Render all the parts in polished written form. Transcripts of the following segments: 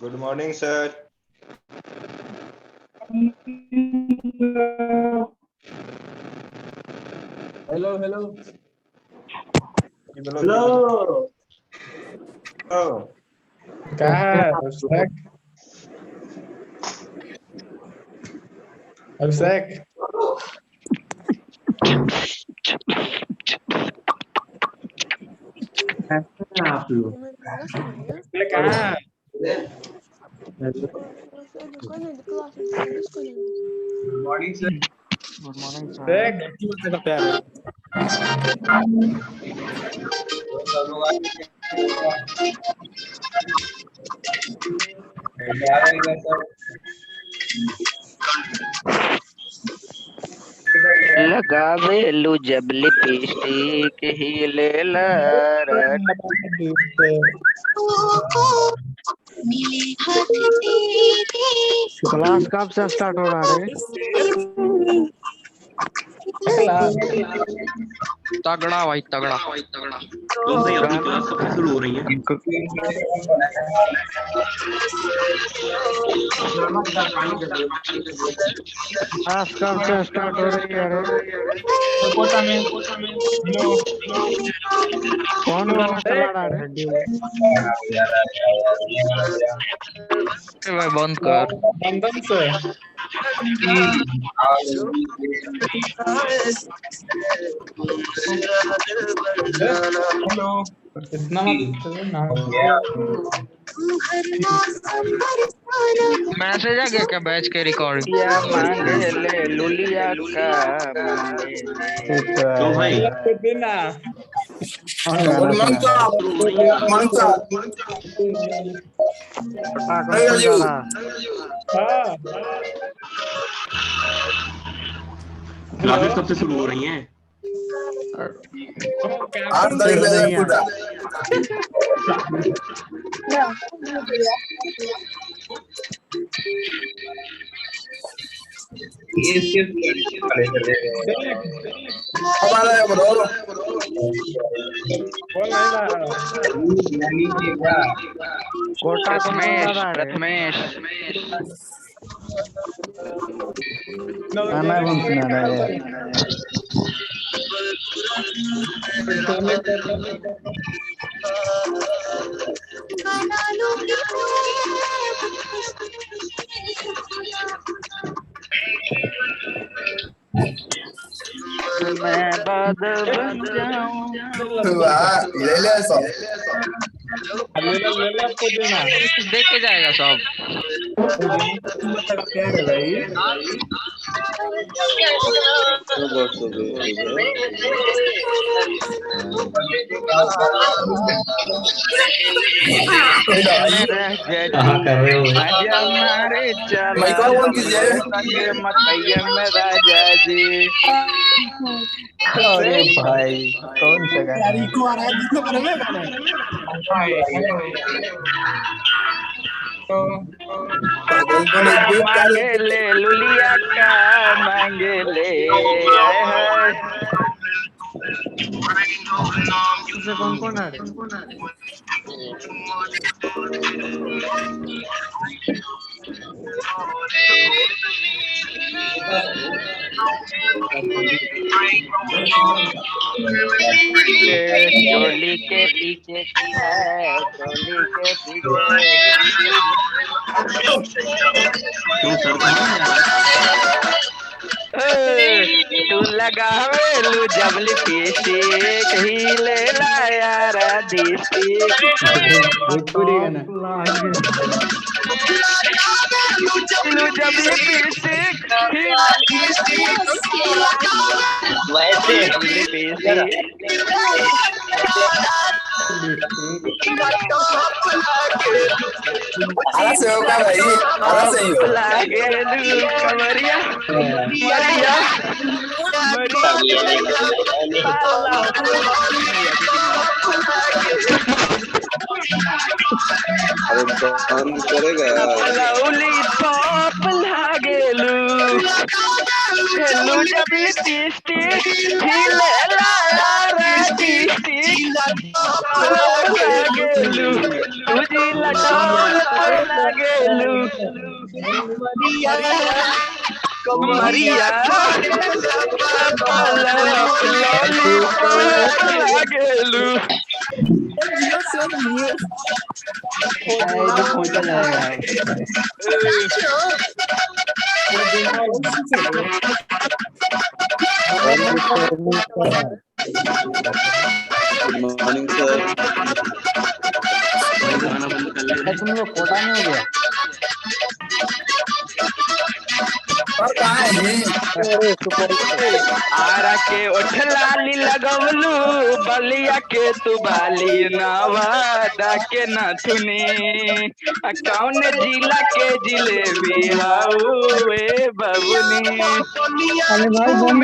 Good morning, sir. Hello, hello. Hello. Oh, क्या है अभिषेक? अभिषेक आप लोग कहाँ है? Good morning sir. अभिषेक क्यों तेरा प्यार है? लगावेलू जब लिपस्टिक हिलेला क्लास कब से स्टार्ट हो रहा है? तगड़ा भाई तगड़ा। तो भाई अपनी क्लास कब से शुरू हो रही है? क्लास कब से स्टार्ट हो रही है? कौन गाना चला रहा है? भाई बंद कर। बंधन से हेलो इतना मत ना मैसेज आ गया क्या बैच के रिकॉर्ड? या मांगे ले लुलिया का मांगे ले। तो भाई देना good morning sir. Good morning sir. पटाखा कौन जा रहा? हाँ क्लासेस कब से शुरू हो रही हैं? 8 तारीख बजे पूरा। अब आ रहा है बताओ। बोल नहीं रहा कोटा प्रथमेश प्रथमेश गाना कौन सुना रहा है? मैं बादल बन जाऊं। वाह ले ले सब। ले पुदीना देख के जाएगा सब। प्यार है भाई। कहाँ कर रहे हो? आजा मारे चला माइक ऑन कीजिए। संगे मकैया में राजा जी। अरे भाई कौन सा गाना है? को आ रहा है जिसको करेंगे गाने। मांगे ले लुलिया का मांगे ले आए है। कौन कौन आ रहे? चोली के पीछे की है चोली के पीछे। क्यों सर कहाँ है? तू लगावेलू जब लिपस्टिक हिले यारा डिस्टिक। भोजपुरी गाना लू जब लिपस्टिक वैसे लिपस्टिक आला से होगा भाई। आला से ही हो। लागेलू कमरिया मरिया अरे बंद करेगा यार। लौली पॉप लागेलू हेलू जब लिपस्टिक हिले लाया डिस्टिक कमरिया लॉलीपॉप लागेलू। तो पहुंचा जाएगा। Good morning sir. भाई गाना बंद कर ले। तुम लोग कोटा में हो गया? और कहाँ है? आरा के ओठ लाली लगवलू, बलिया के तू बाली, नवादा के नथुनी, कौन जिला के जिलेबी हाउ ए बबुनी। अरे भाई बम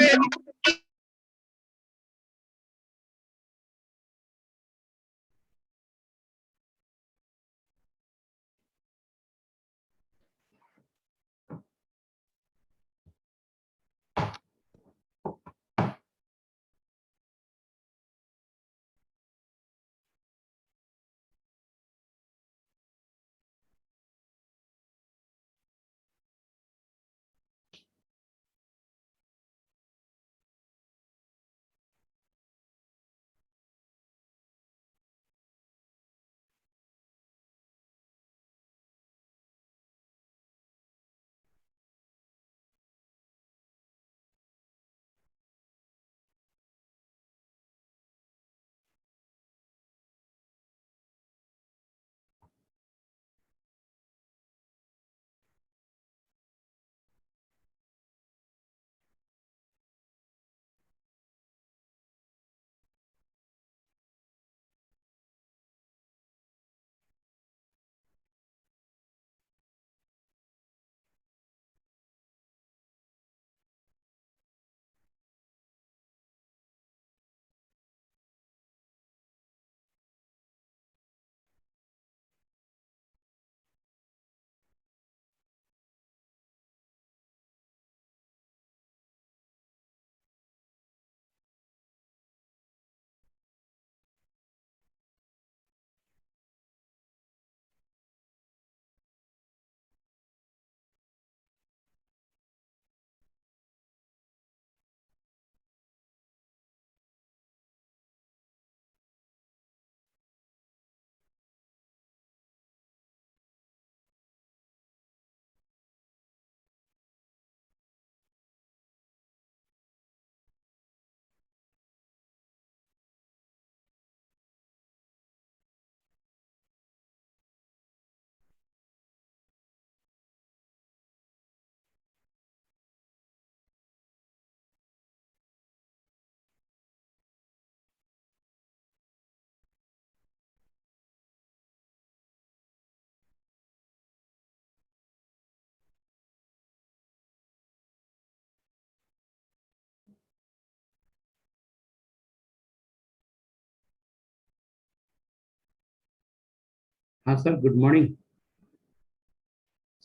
हाँ सर, गुड मॉर्निंग।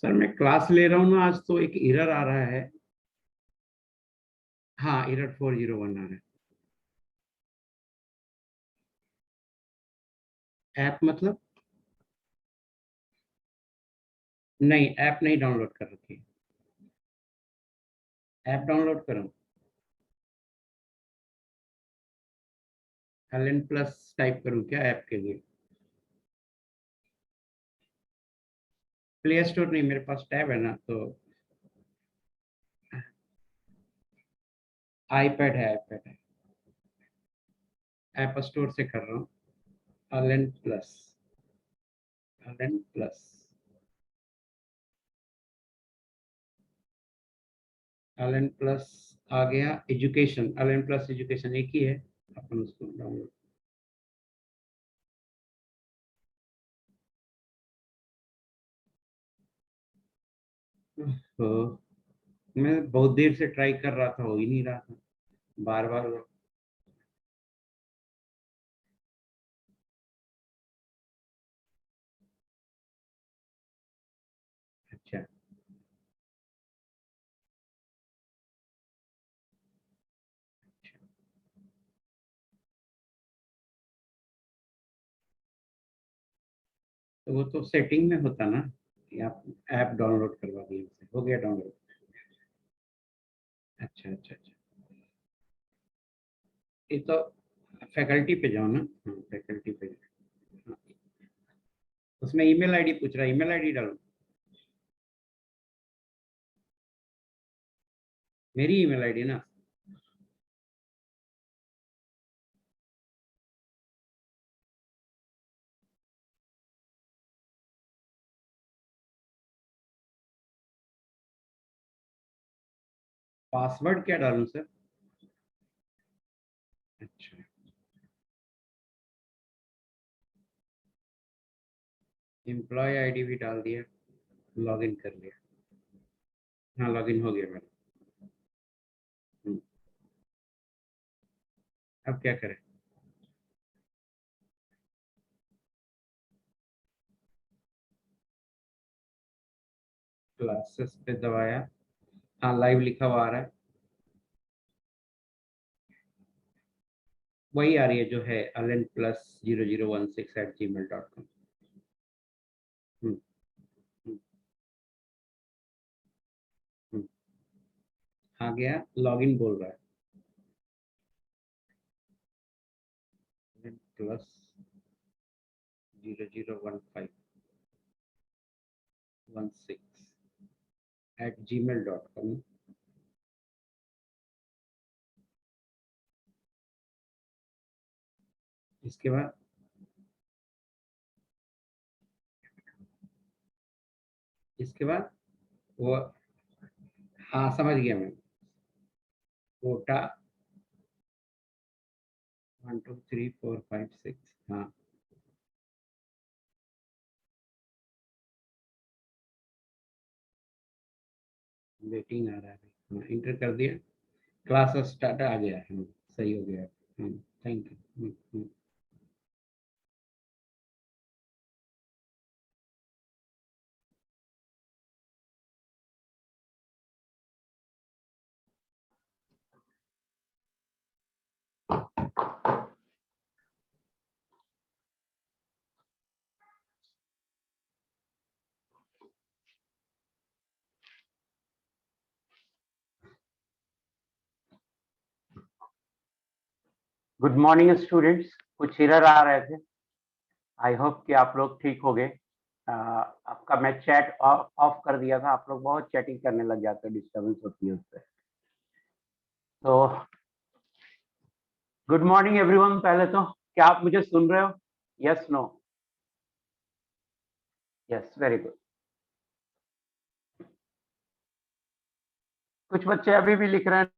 सर मैं क्लास ले रहा हूँ ना, आज तो एक एरर आ रहा है। हाँ, एरर 401 आ रहा है। ऐप मतलब? नहीं, ऐप नहीं डाउनलोड कर रखी। ऐप डाउनलोड करूँ? एलन प्लस टाइप करूँ क्या ऐप के लिए? प्ले स्टोर नहीं, मेरे पास टैब है ना, तो आईपैड है, आईपैड है। ऐप स्टोर से कर रहा हूँ। Allen plus, Allen plus, Allen plus आ गया। एजुकेशन, एलन प्लस एजुकेशन एक ही है, अपन उसको डाउनलोड। तो मैं बहुत देर से ट्राई कर रहा था, हो ही नहीं रहा था, बार बार। अच्छा, तो वो तो सेटिंग में होता ना, आप ऐप डाउनलोड करवा दिए, हो गया डाउनलोड। अच्छा अच्छा अच्छा, ये तो फैकल्टी पे जाओ ना। हाँ फैकल्टी पे हाँ। उसमें ईमेल आईडी पूछ रहा है, ईमेल आईडी डालो। मेरी ईमेल आईडी ना, पासवर्ड क्या डालूं सर? अच्छा एम्प्लॉय आईडी भी डाल दिया, लॉगिन कर लिया। हाँ लॉगिन हो गया मेरा। अब क्या करें? क्लासेस पे दबाया, हाँ लाइव लिखा हुआ आ रहा है, वही आ रही है जो है allen+0016@gmail.com। आ गया, लॉगिन बोल रहा है +001516@gmail.com। इसके बाद वो, हाँ समझ गया मैं, कोटा 1 2 3 4 5 6, हाँ वेटिंग आ रहा है, हाँ इंटर कर दिया, क्लास स्टार्ट आ गया, हाँ सही हो गया, thank you. Good morning students, कुछ एरर आ रहे थे, आई होप कि आप लोग ठीक हो गए। आपका मैं चैट ऑफ कर दिया था, आप लोग बहुत चैटिंग करने लग जाते हैं, डिस्टर्बेंस होती है उससे। तो गुड मॉर्निंग एवरीवन। पहले तो क्या आप मुझे सुन रहे हो? Yes no? Yes, very good. कुछ बच्चे अभी भी लिख रहे हैं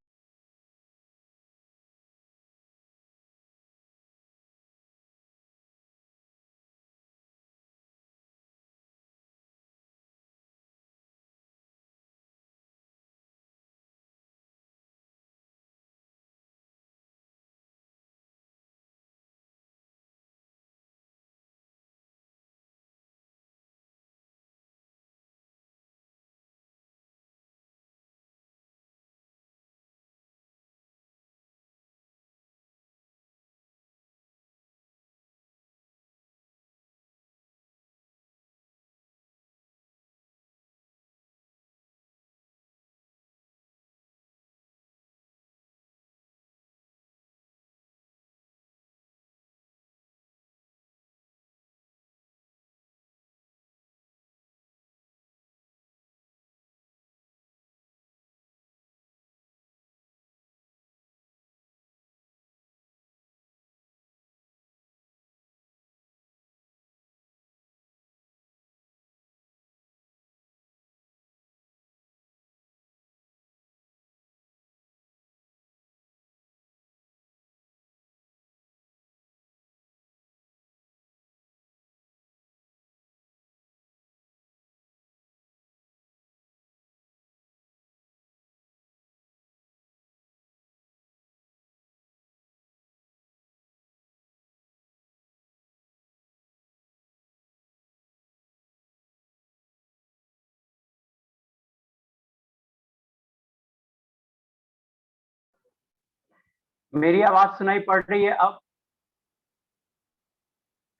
मेरी आवाज सुनाई पड़ रही है अब?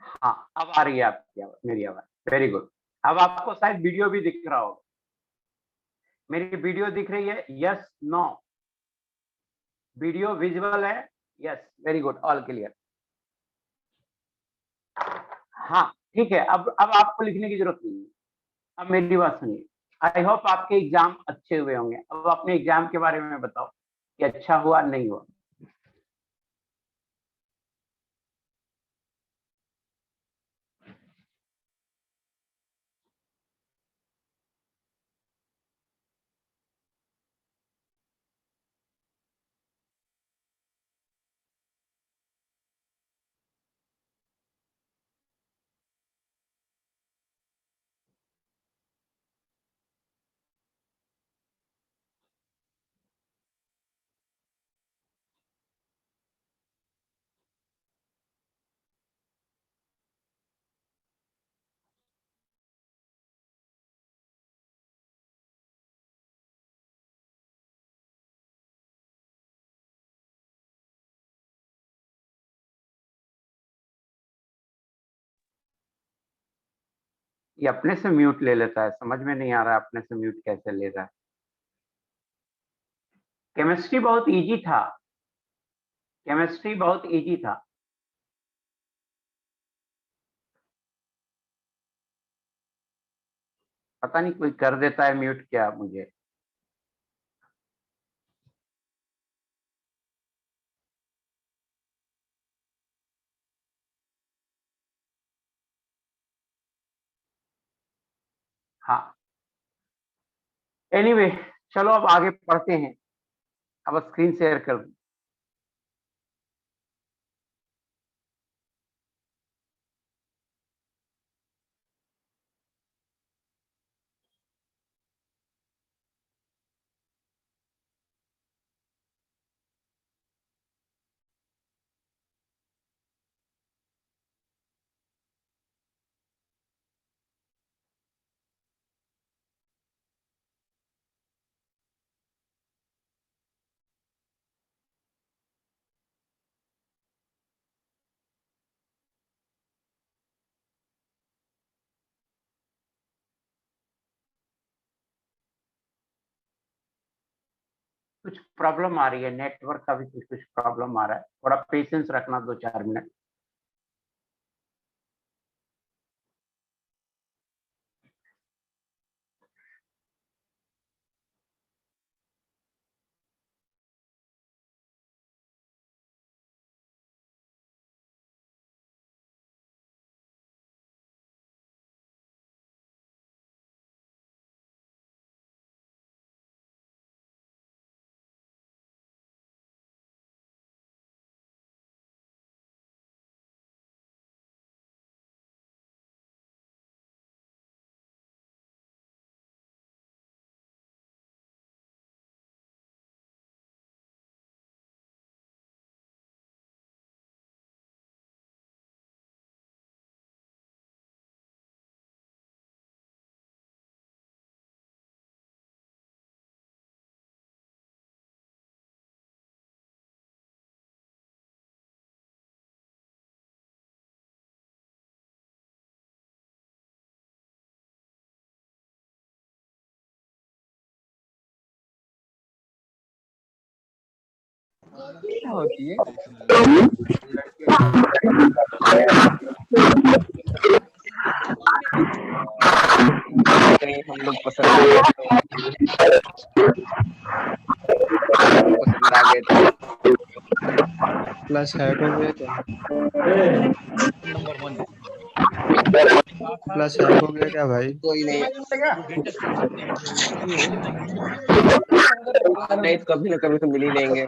हाँ अब आ रही है आपकी आवाज, मेरी आवाज। Very good. अब आपको शायद वीडियो भी दिख रहा होगा। मेरी वीडियो दिख रही है? Yes, no? वीडियो विजुअल है? Yes, very good, all clear. हाँ ठीक है, अब आपको लिखने की जरूरत नहीं है। अब मेरी बात सुनिए, आई होप आपके एग्जाम अच्छे हुए होंगे। अब अपने एग्जाम के बारे में बताओ कि अच्छा हुआ नहीं हुआ। ये अपने से म्यूट ले लेता है, समझ में नहीं आ रहा है अपने से म्यूट कैसे ले रहा है। केमिस्ट्री बहुत इजी था, केमिस्ट्री बहुत इजी था। पता नहीं कोई कर देता है म्यूट क्या मुझे। हाँ एनीवे, चलो अब आगे पढ़ते हैं। अब स्क्रीन शेयर कर दूं। कुछ प्रॉब्लम आ रही है, नेटवर्क का भी कुछ कुछ प्रॉब्लम आ रहा है, थोड़ा पेशेंस रखना 2-4 मिनट। क्या होती है? कहीं हम लोग पसंद आ गए पसंद आ गए तो प्लस हैट हो गया क्या? प्लस हैट हो गया क्या भाई? कोई नहीं, नहीं तो कभी ना कभी तो मिल ही लेंगे।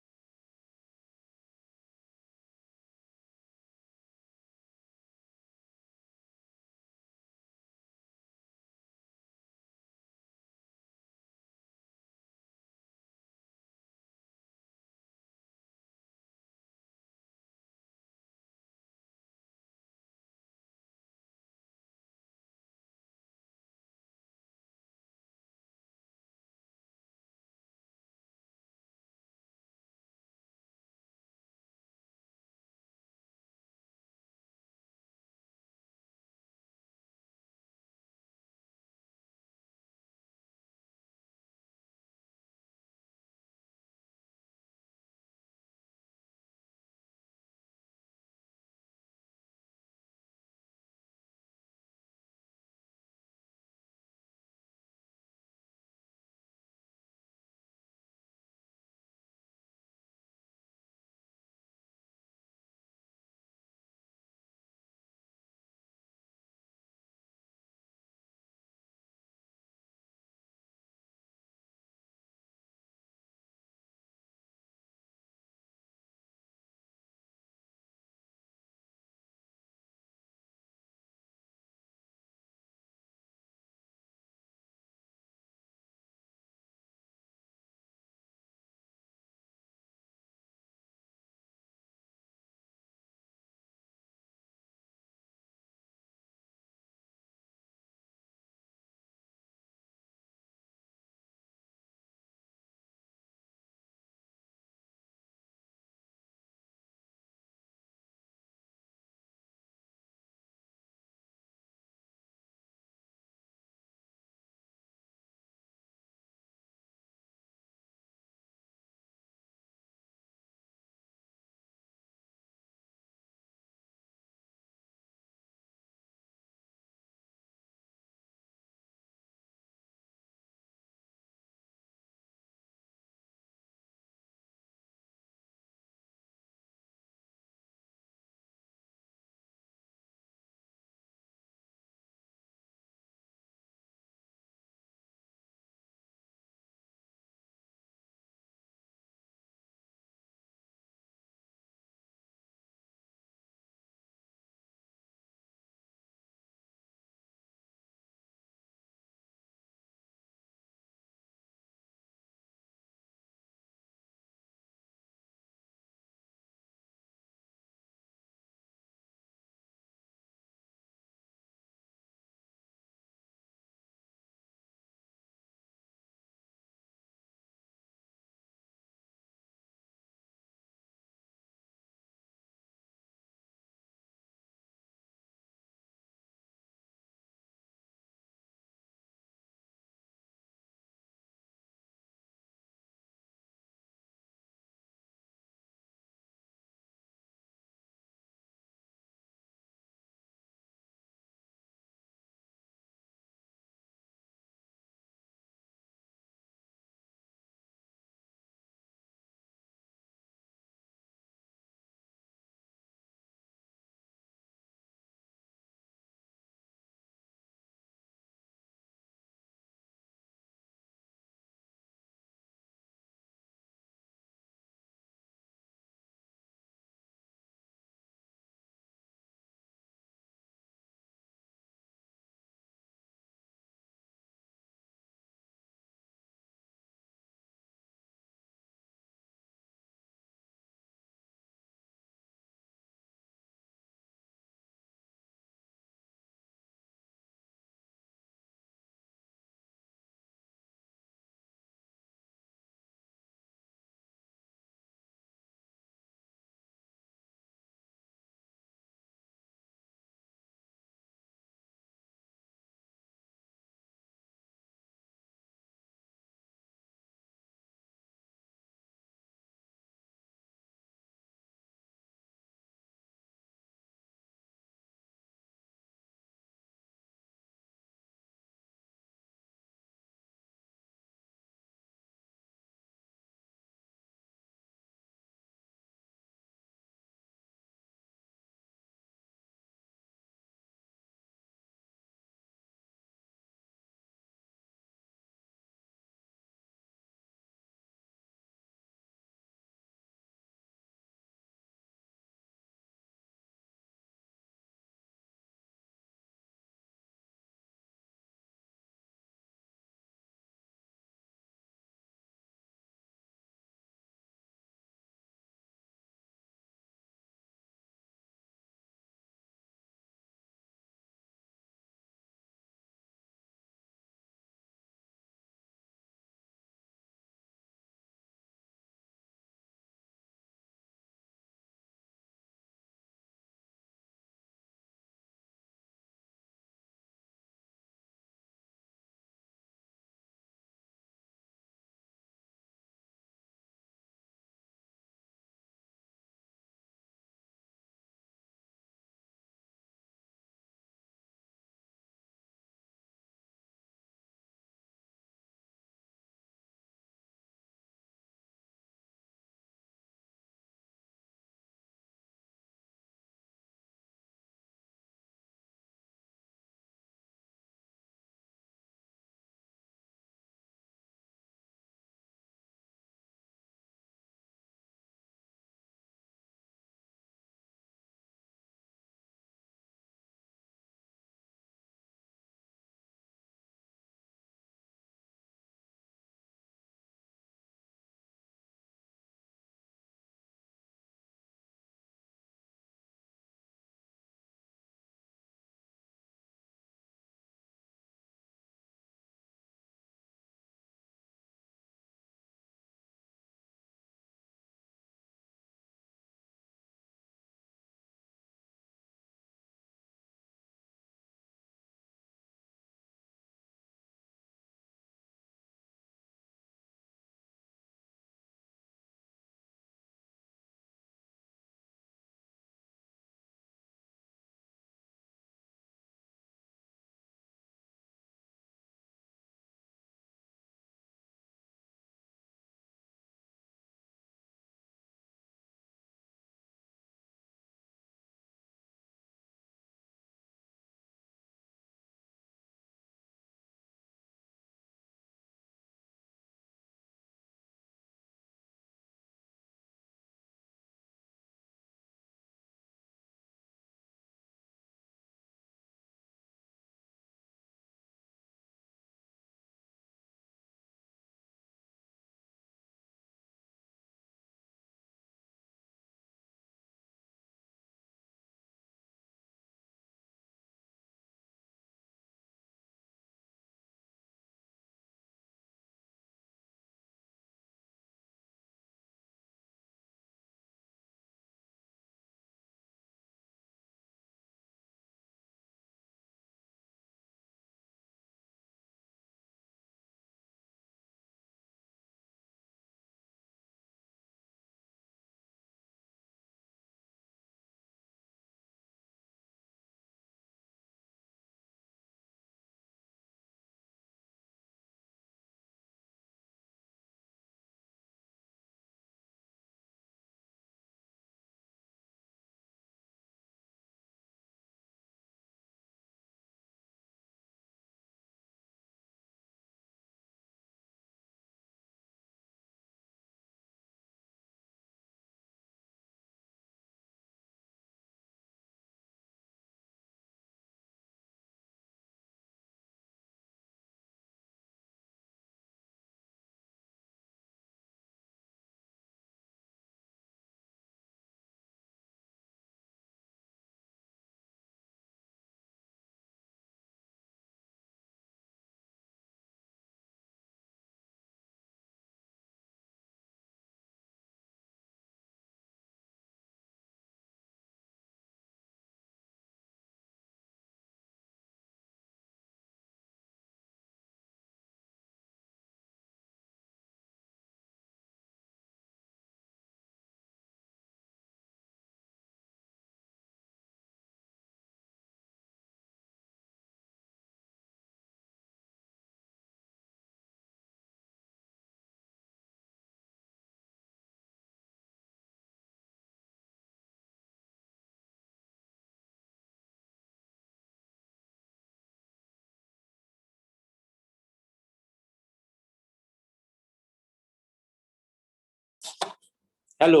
हेलो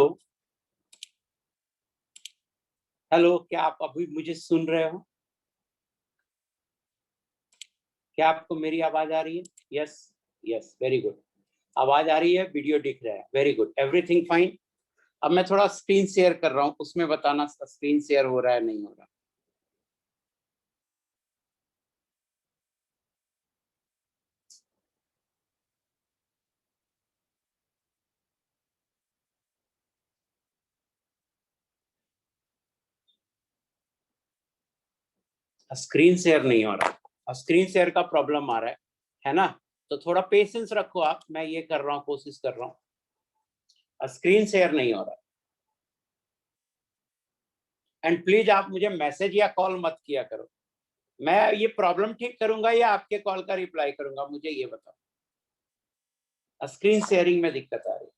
हेलो, क्या आप अभी मुझे सुन रहे हो? क्या आपको मेरी आवाज आ रही है? Yes yes, very good. आवाज आ रही है, वीडियो दिख रहा है, वेरी गुड, एवरीथिंग फाइन। अब मैं थोड़ा स्क्रीन शेयर कर रहा हूँ, उसमें बताना स्क्रीन शेयर हो रहा है नहीं हो रहा। स्क्रीन शेयर नहीं हो रहा, स्क्रीन शेयर का प्रॉब्लम आ रहा है ना? तो थोड़ा पेशेंस रखो आप, मैं ये कर रहा हूँ, कोशिश कर रहा हूँ। स्क्रीन शेयर नहीं हो रहा। एंड प्लीज आप मुझे मैसेज या कॉल मत किया करो, मैं ये प्रॉब्लम ठीक करूंगा या आपके कॉल का रिप्लाई करूंगा, मुझे ये बताओ। स्क्रीन शेयरिंग में दिक्कत आ रही है।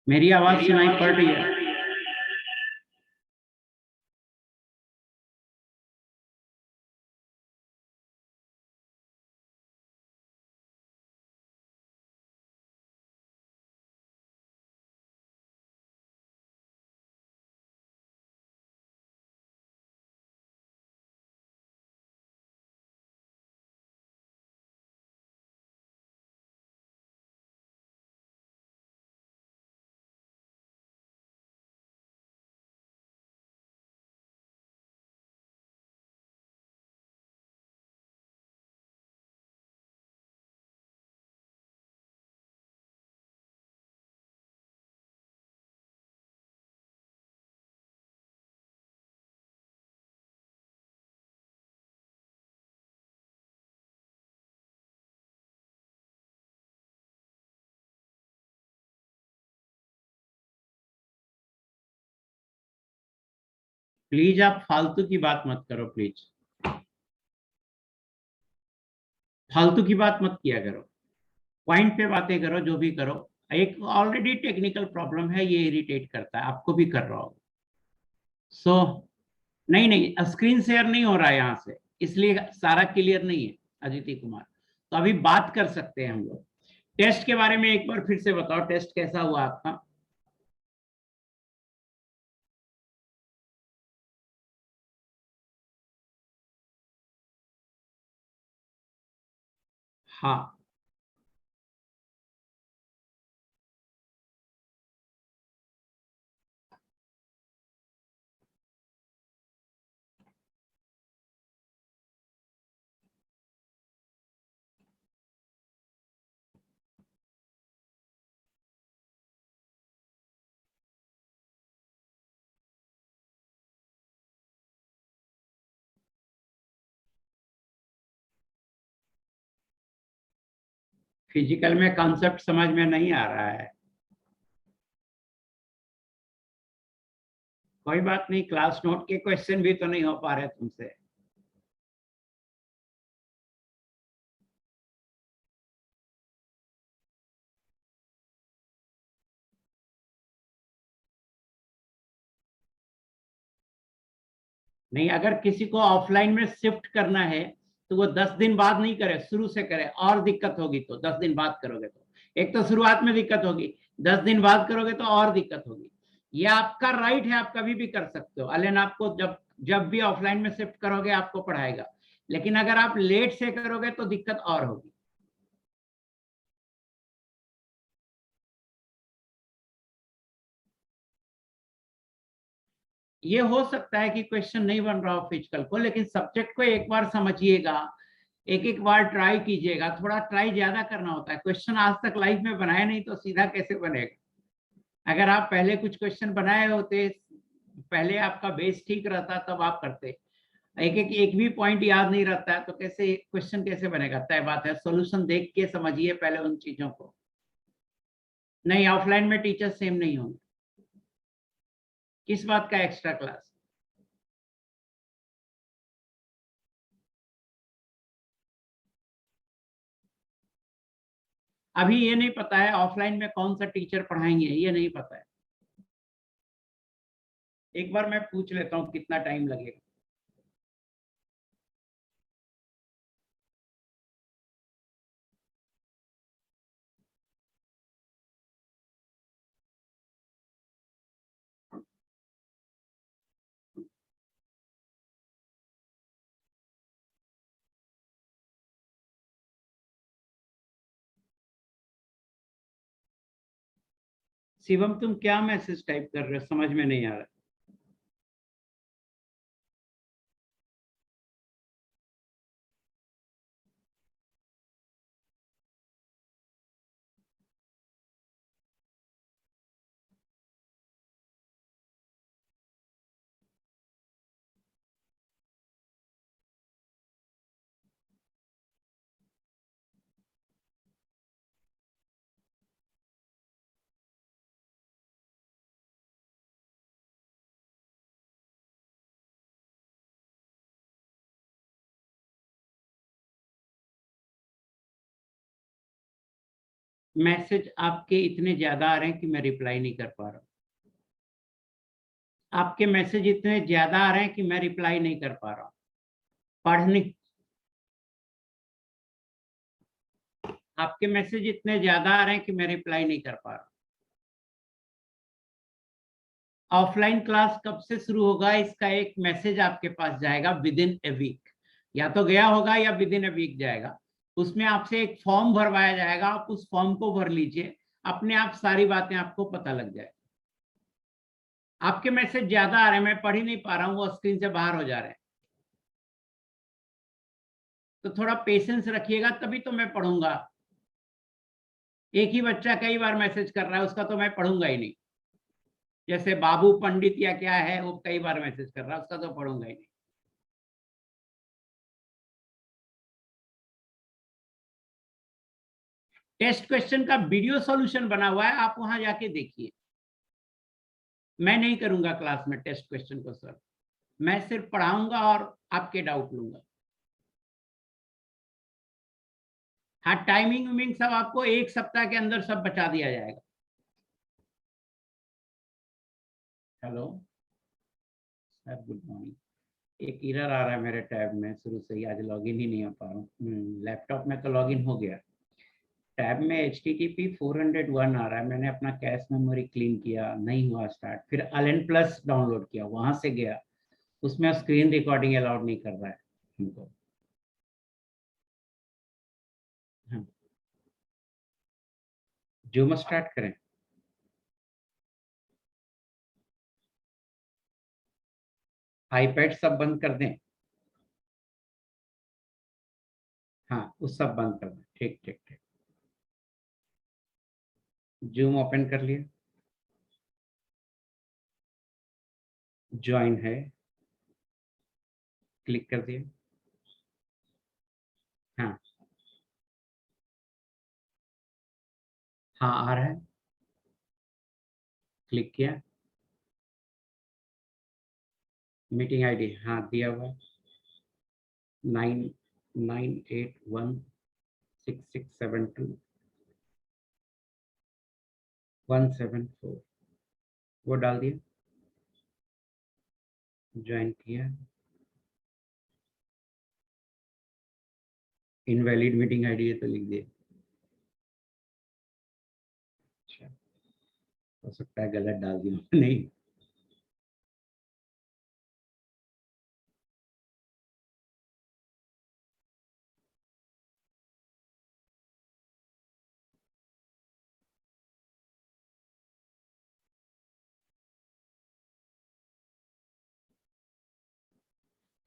मेरी आवाज सुनाई पड़ रही है? प्लीज आप फालतू की बात मत करो, प्लीज फालतू की बात मत किया करो, पॉइंट पे बातें करो, जो भी करो। एक ऑलरेडी टेक्निकल प्रॉब्लम है, ये इरिटेट करता है, आपको भी कर रहा होगा। सो नहीं नहीं, स्क्रीन शेयर नहीं हो रहा है यहाँ से, इसलिए सारा क्लियर नहीं है अदिति कुमार। तो अभी बात कर सकते हैं हम लोग। टेस्ट के बारे में एक बार फिर से बताओ, टेस्ट कैसा हुआ आपका? हाँ, फिजिकल में कॉन्सेप्ट समझ में नहीं आ रहा है, कोई बात नहीं, क्लास नोट के क्वेश्चन भी तो नहीं हो पा रहे तुमसे। नहीं, अगर किसी को ऑफलाइन में शिफ्ट करना है तो वो 10 दिन बाद नहीं करे, शुरू से करे, और दिक्कत होगी तो 10 दिन बाद करोगे तो, एक तो शुरुआत में दिक्कत होगी, 10 दिन बाद करोगे तो और दिक्कत होगी। ये आपका राइट है, आप कभी भी कर सकते हो। अलेन आपको जब जब भी ऑफलाइन में शिफ्ट करोगे आपको पढ़ाएगा, लेकिन अगर आप लेट से करोगे तो दिक्कत और होगी। ये हो सकता है कि क्वेश्चन नहीं बन रहा हो फिजिकल को, लेकिन सब्जेक्ट को एक बार समझिएगा, एक एक बार ट्राई कीजिएगा, थोड़ा ट्राई ज्यादा करना होता है। क्वेश्चन आज तक लाइफ में बनाया नहीं तो सीधा कैसे बनेगा। अगर आप पहले कुछ क्वेश्चन बनाए होते, पहले आपका बेस ठीक रहता तब आप करते। एक भी पॉइंट याद नहीं रहता है तो कैसे क्वेश्चन कैसे बनेगा। तय बात है, सॉल्यूशन देख के समझिए पहले उन चीजों को। नहीं, ऑफलाइन में टीचर सेम नहीं होंगे। किस बात का एक्स्ट्रा क्लास? अभी ये नहीं पता है ऑफलाइन में कौन सा टीचर पढ़ाएंगे, ये नहीं पता है। एक बार मैं पूछ लेता हूँ कितना टाइम लगेगा। शिवम तुम क्या मैसेज टाइप कर रहे हो, समझ में नहीं आ रहा। मैसेज आपके इतने ज्यादा आ रहे हैं कि मैं रिप्लाई नहीं कर पा रहा हूँ। आपके मैसेज इतने ज्यादा आ रहे हैं कि मैं रिप्लाई नहीं कर पा रहा हूँ। पढ़ने आपके मैसेज इतने ज्यादा आ रहे हैं कि मैं रिप्लाई नहीं कर पा रहा। ऑफलाइन क्लास कब से शुरू होगा, इसका एक मैसेज आपके पास जाएगा विद इन ए वीक। या तो गया होगा या विद इन ए वीक जाएगा। उसमें आपसे एक फॉर्म भरवाया जाएगा, आप उस फॉर्म को भर लीजिए, अपने आप सारी बातें आपको पता लग जाए। आपके मैसेज ज्यादा आ रहे हैं, मैं पढ़ ही नहीं पा रहा हूँ, वो स्क्रीन से बाहर हो जा रहे हैं। तो थोड़ा पेशेंस रखिएगा, तभी तो मैं पढ़ूंगा। एक ही बच्चा कई बार मैसेज कर रहा है, उसका तो मैं पढ़ूंगा ही नहीं। जैसे बाबू पंडित या क्या है, वो कई बार मैसेज कर रहा है, उसका तो पढ़ूंगा ही नहीं। टेस्ट क्वेश्चन का वीडियो सॉल्यूशन बना हुआ है, आप वहां जाके देखिए। मैं नहीं करूंगा क्लास में टेस्ट क्वेश्चन को सर, मैं सिर्फ पढ़ाऊंगा और आपके डाउट लूंगा। हाँ, टाइमिंग विमिंग सब आपको एक सप्ताह के अंदर सब बता दिया जाएगा। Hello sir, good morning. एक एरर आ रहा है मेरे टैब में, शुरू से ही आज लॉगिन ही नहीं हो पा रहा हूँ। लैपटॉप में तो लॉगिन हो गया, टैब में HTTP 401 आ रहा है। मैंने अपना कैश मेमोरी क्लीन किया, नहीं हुआ स्टार्ट। फिर अलेन प्लस डाउनलोड किया, वहां से गया, उसमें स्क्रीन रिकॉर्डिंग अलाउड नहीं कर रहा है हमको। जूम स्टार्ट करें। आईपैड सब बंद कर दें। हाँ, वो सब बंद कर दें। ठीक ठीक ठीक। जूम ओपन कर लिया, ज्वाइन है, क्लिक कर दिया। हाँ हाँ, आ रहा है, क्लिक किया। मीटिंग आईडी हाँ दिया हुआ 99816672 174 वो डाल दिया, ज्वाइन किया। इनवैलिड मीटिंग आईडी है तो लिख दिया। अच्छा, हो सकता है गलत डाल दिया नहीं।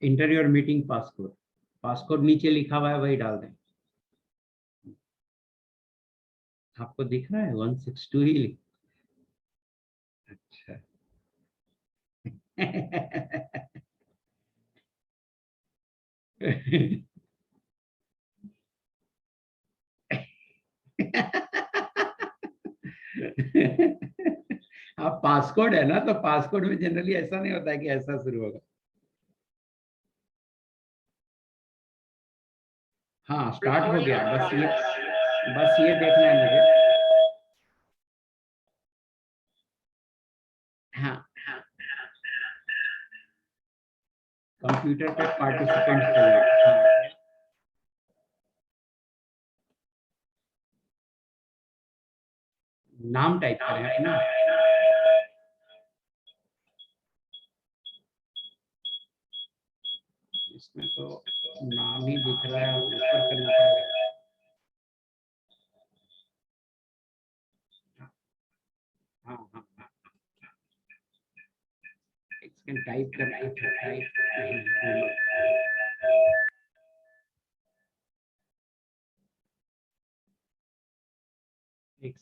Inter your meeting passcode, passcode नीचे लिखा हुआ है वही डाल दें। आपको दिख रहा है 162 ही लिख। अच्छा आप पासकोड है ना, तो पासकोड में जनरली ऐसा नहीं होता है कि ऐसा शुरू होगा। हाँ स्टार्ट हो गया, बस ये देखना है मुझे। हाँ कंप्यूटर पे पार्टिसिपेंट सेलेक्ट, हाँ नाम टाइप करें अपना। इसमें तो नाम ही दिख रहा है, ऊपर करना पड़ेगा। हाँ हाँ हाँ, इसमें टाइप करना है, टाइप एक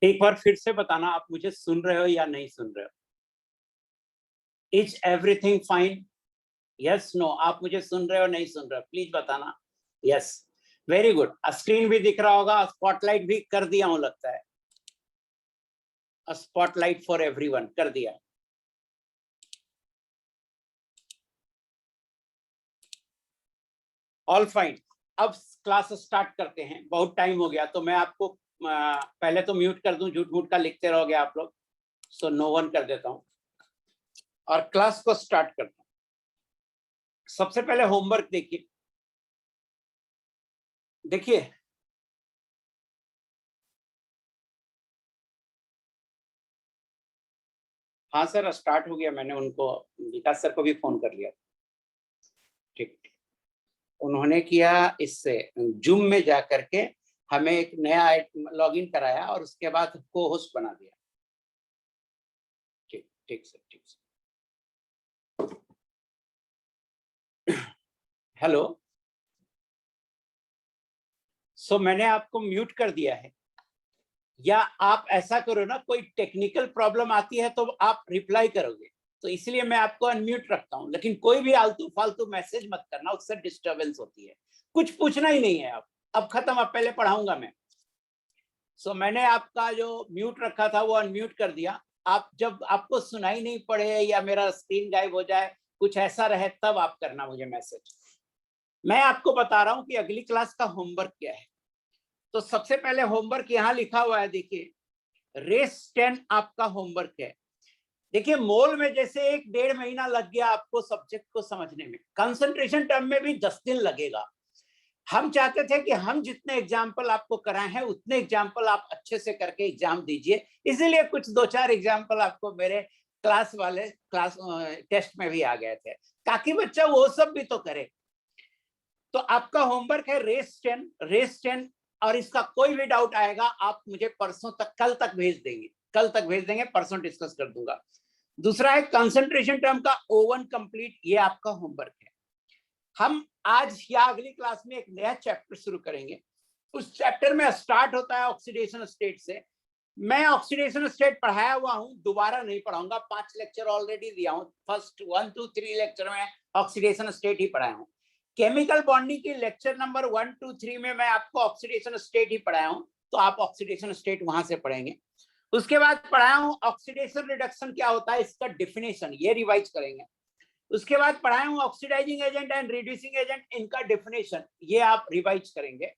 एक बार फिर से बताना, आप मुझे सुन रहे हो या नहीं सुन रहे हो? Is everything fine? Yes no, आप मुझे सुन रहे हो नहीं सुन रहे हो, प्लीज बताना। Yes, very good. स्क्रीन भी दिख रहा होगा, स्पॉटलाइट भी कर दिया हूं लगता है। स्पॉटलाइट फॉर एवरीवन कर दिया। All fine. अब क्लास स्टार्ट करते हैं, बहुत टाइम हो गया तो मैं आपको पहले तो म्यूट कर दूं, झूठ मूठ का लिखते रहोगे आप लोग, सो नो वन कर देता हूं और क्लास को स्टार्ट करता हूं। सबसे पहले होमवर्क देखिए, हाँ सर स्टार्ट हो गया, मैंने उनको विकास सर को भी फोन कर लिया। ठीक, उन्होंने किया, इससे जूम में जा करके हमें एक नया लॉगिन कराया और उसके बाद को होस्ट बना दिया। ठीक ठीक सर, ठीक सर। हेलो सो मैंने आपको म्यूट कर दिया है, या आप ऐसा करो ना, कोई टेक्निकल प्रॉब्लम आती है तो आप रिप्लाई करोगे, तो इसलिए मैं आपको अनम्यूट रखता हूं। लेकिन कोई भी आलतू फालतू मैसेज मत करना, उससे डिस्टरबेंस होती है। कुछ पूछना ही नहीं है। अब खत्म, अब पहले पढ़ाऊंगा मैं। सो मैंने आपका जो म्यूट रखा था वो अनम्यूट कर दिया। आप जब आपको सुनाई नहीं पड़े या मेरा स्क्रीन गायब हो जाए, कुछ ऐसा रहे, तब आप करना मुझे मैसेज। मैं आपको बता रहा हूं कि अगली क्लास का होमवर्क क्या है। तो सबसे पहले होमवर्क यहाँ लिखा हुआ है, देखिए रेस 10 आपका होमवर्क है। देखिए मोल में जैसे 1-1.5 महीना लग गया आपको सब्जेक्ट को समझने में, कंसंट्रेशन टर्म में भी 10 दिन लगेगा। हम चाहते थे कि हम जितने एग्जाम्पल आपको कराए हैं उतने एग्जाम्पल आप अच्छे से करके एग्जाम दीजिए, इसीलिए कुछ 2-4 एग्जाम्पल आपको मेरे क्लास टेस्ट में भी आ गए थे, ताकि बच्चा वो सब भी तो करे। तो आपका होमवर्क है रेस 10, और इसका कोई भी डाउट आएगा आप मुझे परसों तक, कल तक भेज देंगे, परसों डिस्कस कर दूंगा। दूसरा है कंसंट्रेशन टर्म का O1 कंप्लीट, ये आपका होमवर्क है। हम आज या अगली क्लास में एक नया चैप्टर शुरू करेंगे। उस चैप्टर में स्टार्ट होता है ऑक्सीडेशन स्टेट से। मैं ऑक्सीडेशन स्टेट पढ़ाया हुआ हूं, दोबारा नहीं पढ़ाऊंगा। 5 लेक्चर ऑलरेडी दिया हूं, फर्स्ट 1, 2, 3 लेक्चर में ऑक्सीडेशन स्टेट ही पढ़ाया हूं। केमिकल बॉन्डिंग की लेक्चर नंबर 1, 2, 3 में मैं आपको ऑक्सीडेशन स्टेट ही पढ़ाया हूं, तो आप ऑक्सीडेशन स्टेट वहां से पढ़ेंगे। उसके बाद पढ़ाया हूं ऑक्सीडेशन रिडक्शन क्या होता है, इसका डिफिनेशन, ये रिवाइज करेंगे। उसके बाद पढ़ाया हूं oxidising agent and reducing agent, इनका डिफिनेशन, ये आप रिवाइज करेंगे।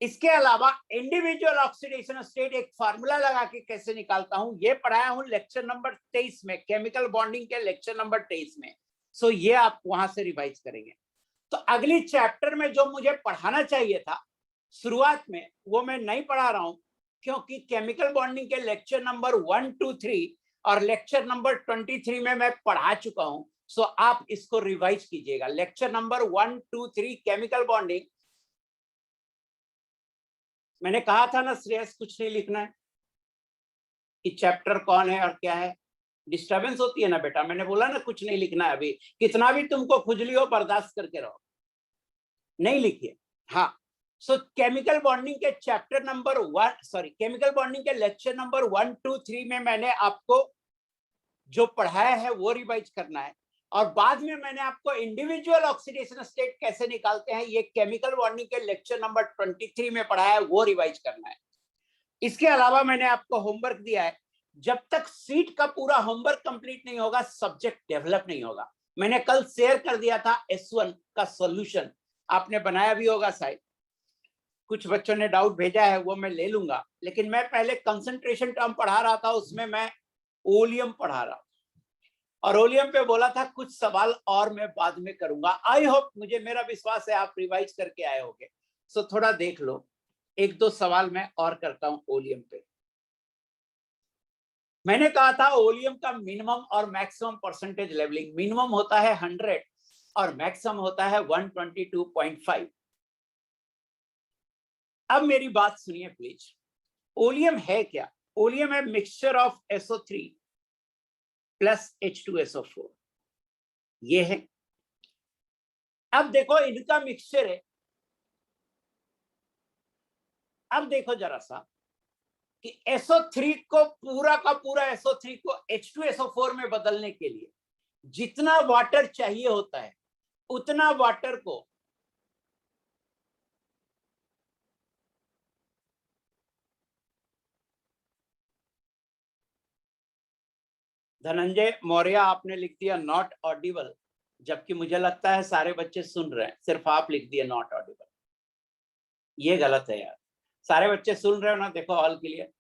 इसके अलावा इंडिविजुअल ऑक्सीडेशन स्टेट एक फार्मूला लगा के कैसे निकालता हूं, ये पढ़ाया हूं लेक्चर नंबर 23 में, केमिकल बॉन्डिंग के लेक्चर नंबर 23 में। सो ये आप वहां से रिवाइज करेंगे। तो अगली चैप्टर में जो मुझे पढ़ाना चाहिए था शुरुआत में, वो मैं नहीं पढ़ा रहा हूं, क्योंकि केमिकल बॉन्डिंग के लेक्चर नंबर 1, 2, 3 और लेक्चर नंबर 23 में मैं पढ़ा चुका हूं। सो आप इसको रिवाइज कीजिएगा। लेक्चर नंबर 1, 2, 3 केमिकल बॉन्डिंग, मैंने कहा था ना श्रेयस कुछ नहीं लिखना है कि चैप्टर कौन है और क्या है, डिस्टर्बेंस होती है ना बेटा। मैंने बोला ना कुछ नहीं लिखना है। अभी कितना भी तुमको खुजली हो बर्दाश्त करके रहो, नहीं लिखिए। हाँ, सो केमिकल बॉन्डिंग के चैप्टर नंबर 1, केमिकल बॉन्डिंग के लेक्चर नंबर 1, 2, 3 में मैंने आपको जो पढ़ाया है वो रिवाइज करना है। और बाद में मैंने आपको इंडिविजुअल ऑक्सीडेशन स्टेट कैसे निकालते हैं, ये केमिकल बॉन्डिंग के लेक्चर नंबर 23 में पढ़ाया है, वो रिवाइज करना है। इसके अलावा मैंने आपको होमवर्क दिया है, जब तक सीट का पूरा होमवर्क कंप्लीट नहीं होगा सब्जेक्ट डेवलप नहीं होगा। मैंने कल शेयर कर दिया था S1 का सॉल्यूशन, आपने बनाया भी होगा शायद, कुछ बच्चों ने डाउट भेजा है, वो मैं ले लूंगा। लेकिन मैं पहले कंसंट्रेशन टर्म पढ़ा रहा था, उसमें मैं ओलियम पढ़ा रहा, और ओलियम पे बोला था कुछ सवाल और मैं बाद में करूंगा। आई होप, मुझे मेरा विश्वास है आप रिवाइज करके आए होंगे। सो थोड़ा देख लो, 1-2 सवाल मैं और करता हूं ओलियम पे। मैंने कहा था ओलियम का मिनिमम और मैक्सिमम परसेंटेज लेवलिंग, मिनिमम होता है 100 और मैक्सिमम होता है 122.5। अब मेरी बात सुनिए प्लीज। ओलियम है क्या? ओलियम है mixture of SO3 plus H2SO4, ये है। अब देखो इनका मिक्सचर है। अब देखो जरा सा कि SO3 को पूरा का पूरा SO3 को H2SO4 में बदलने के लिए जितना वाटर चाहिए होता है, उतना वाटर को धनंजय मौर्य आपने लिख दिया नॉट ऑडिबल, जबकि मुझे लगता है सारे बच्चे सुन रहे हैं, सिर्फ आप लिख दिए नॉट ऑडिबल। ये गलत है यार, सारे बच्चे सुन रहे हो ना? देखो ऑल क्लियर,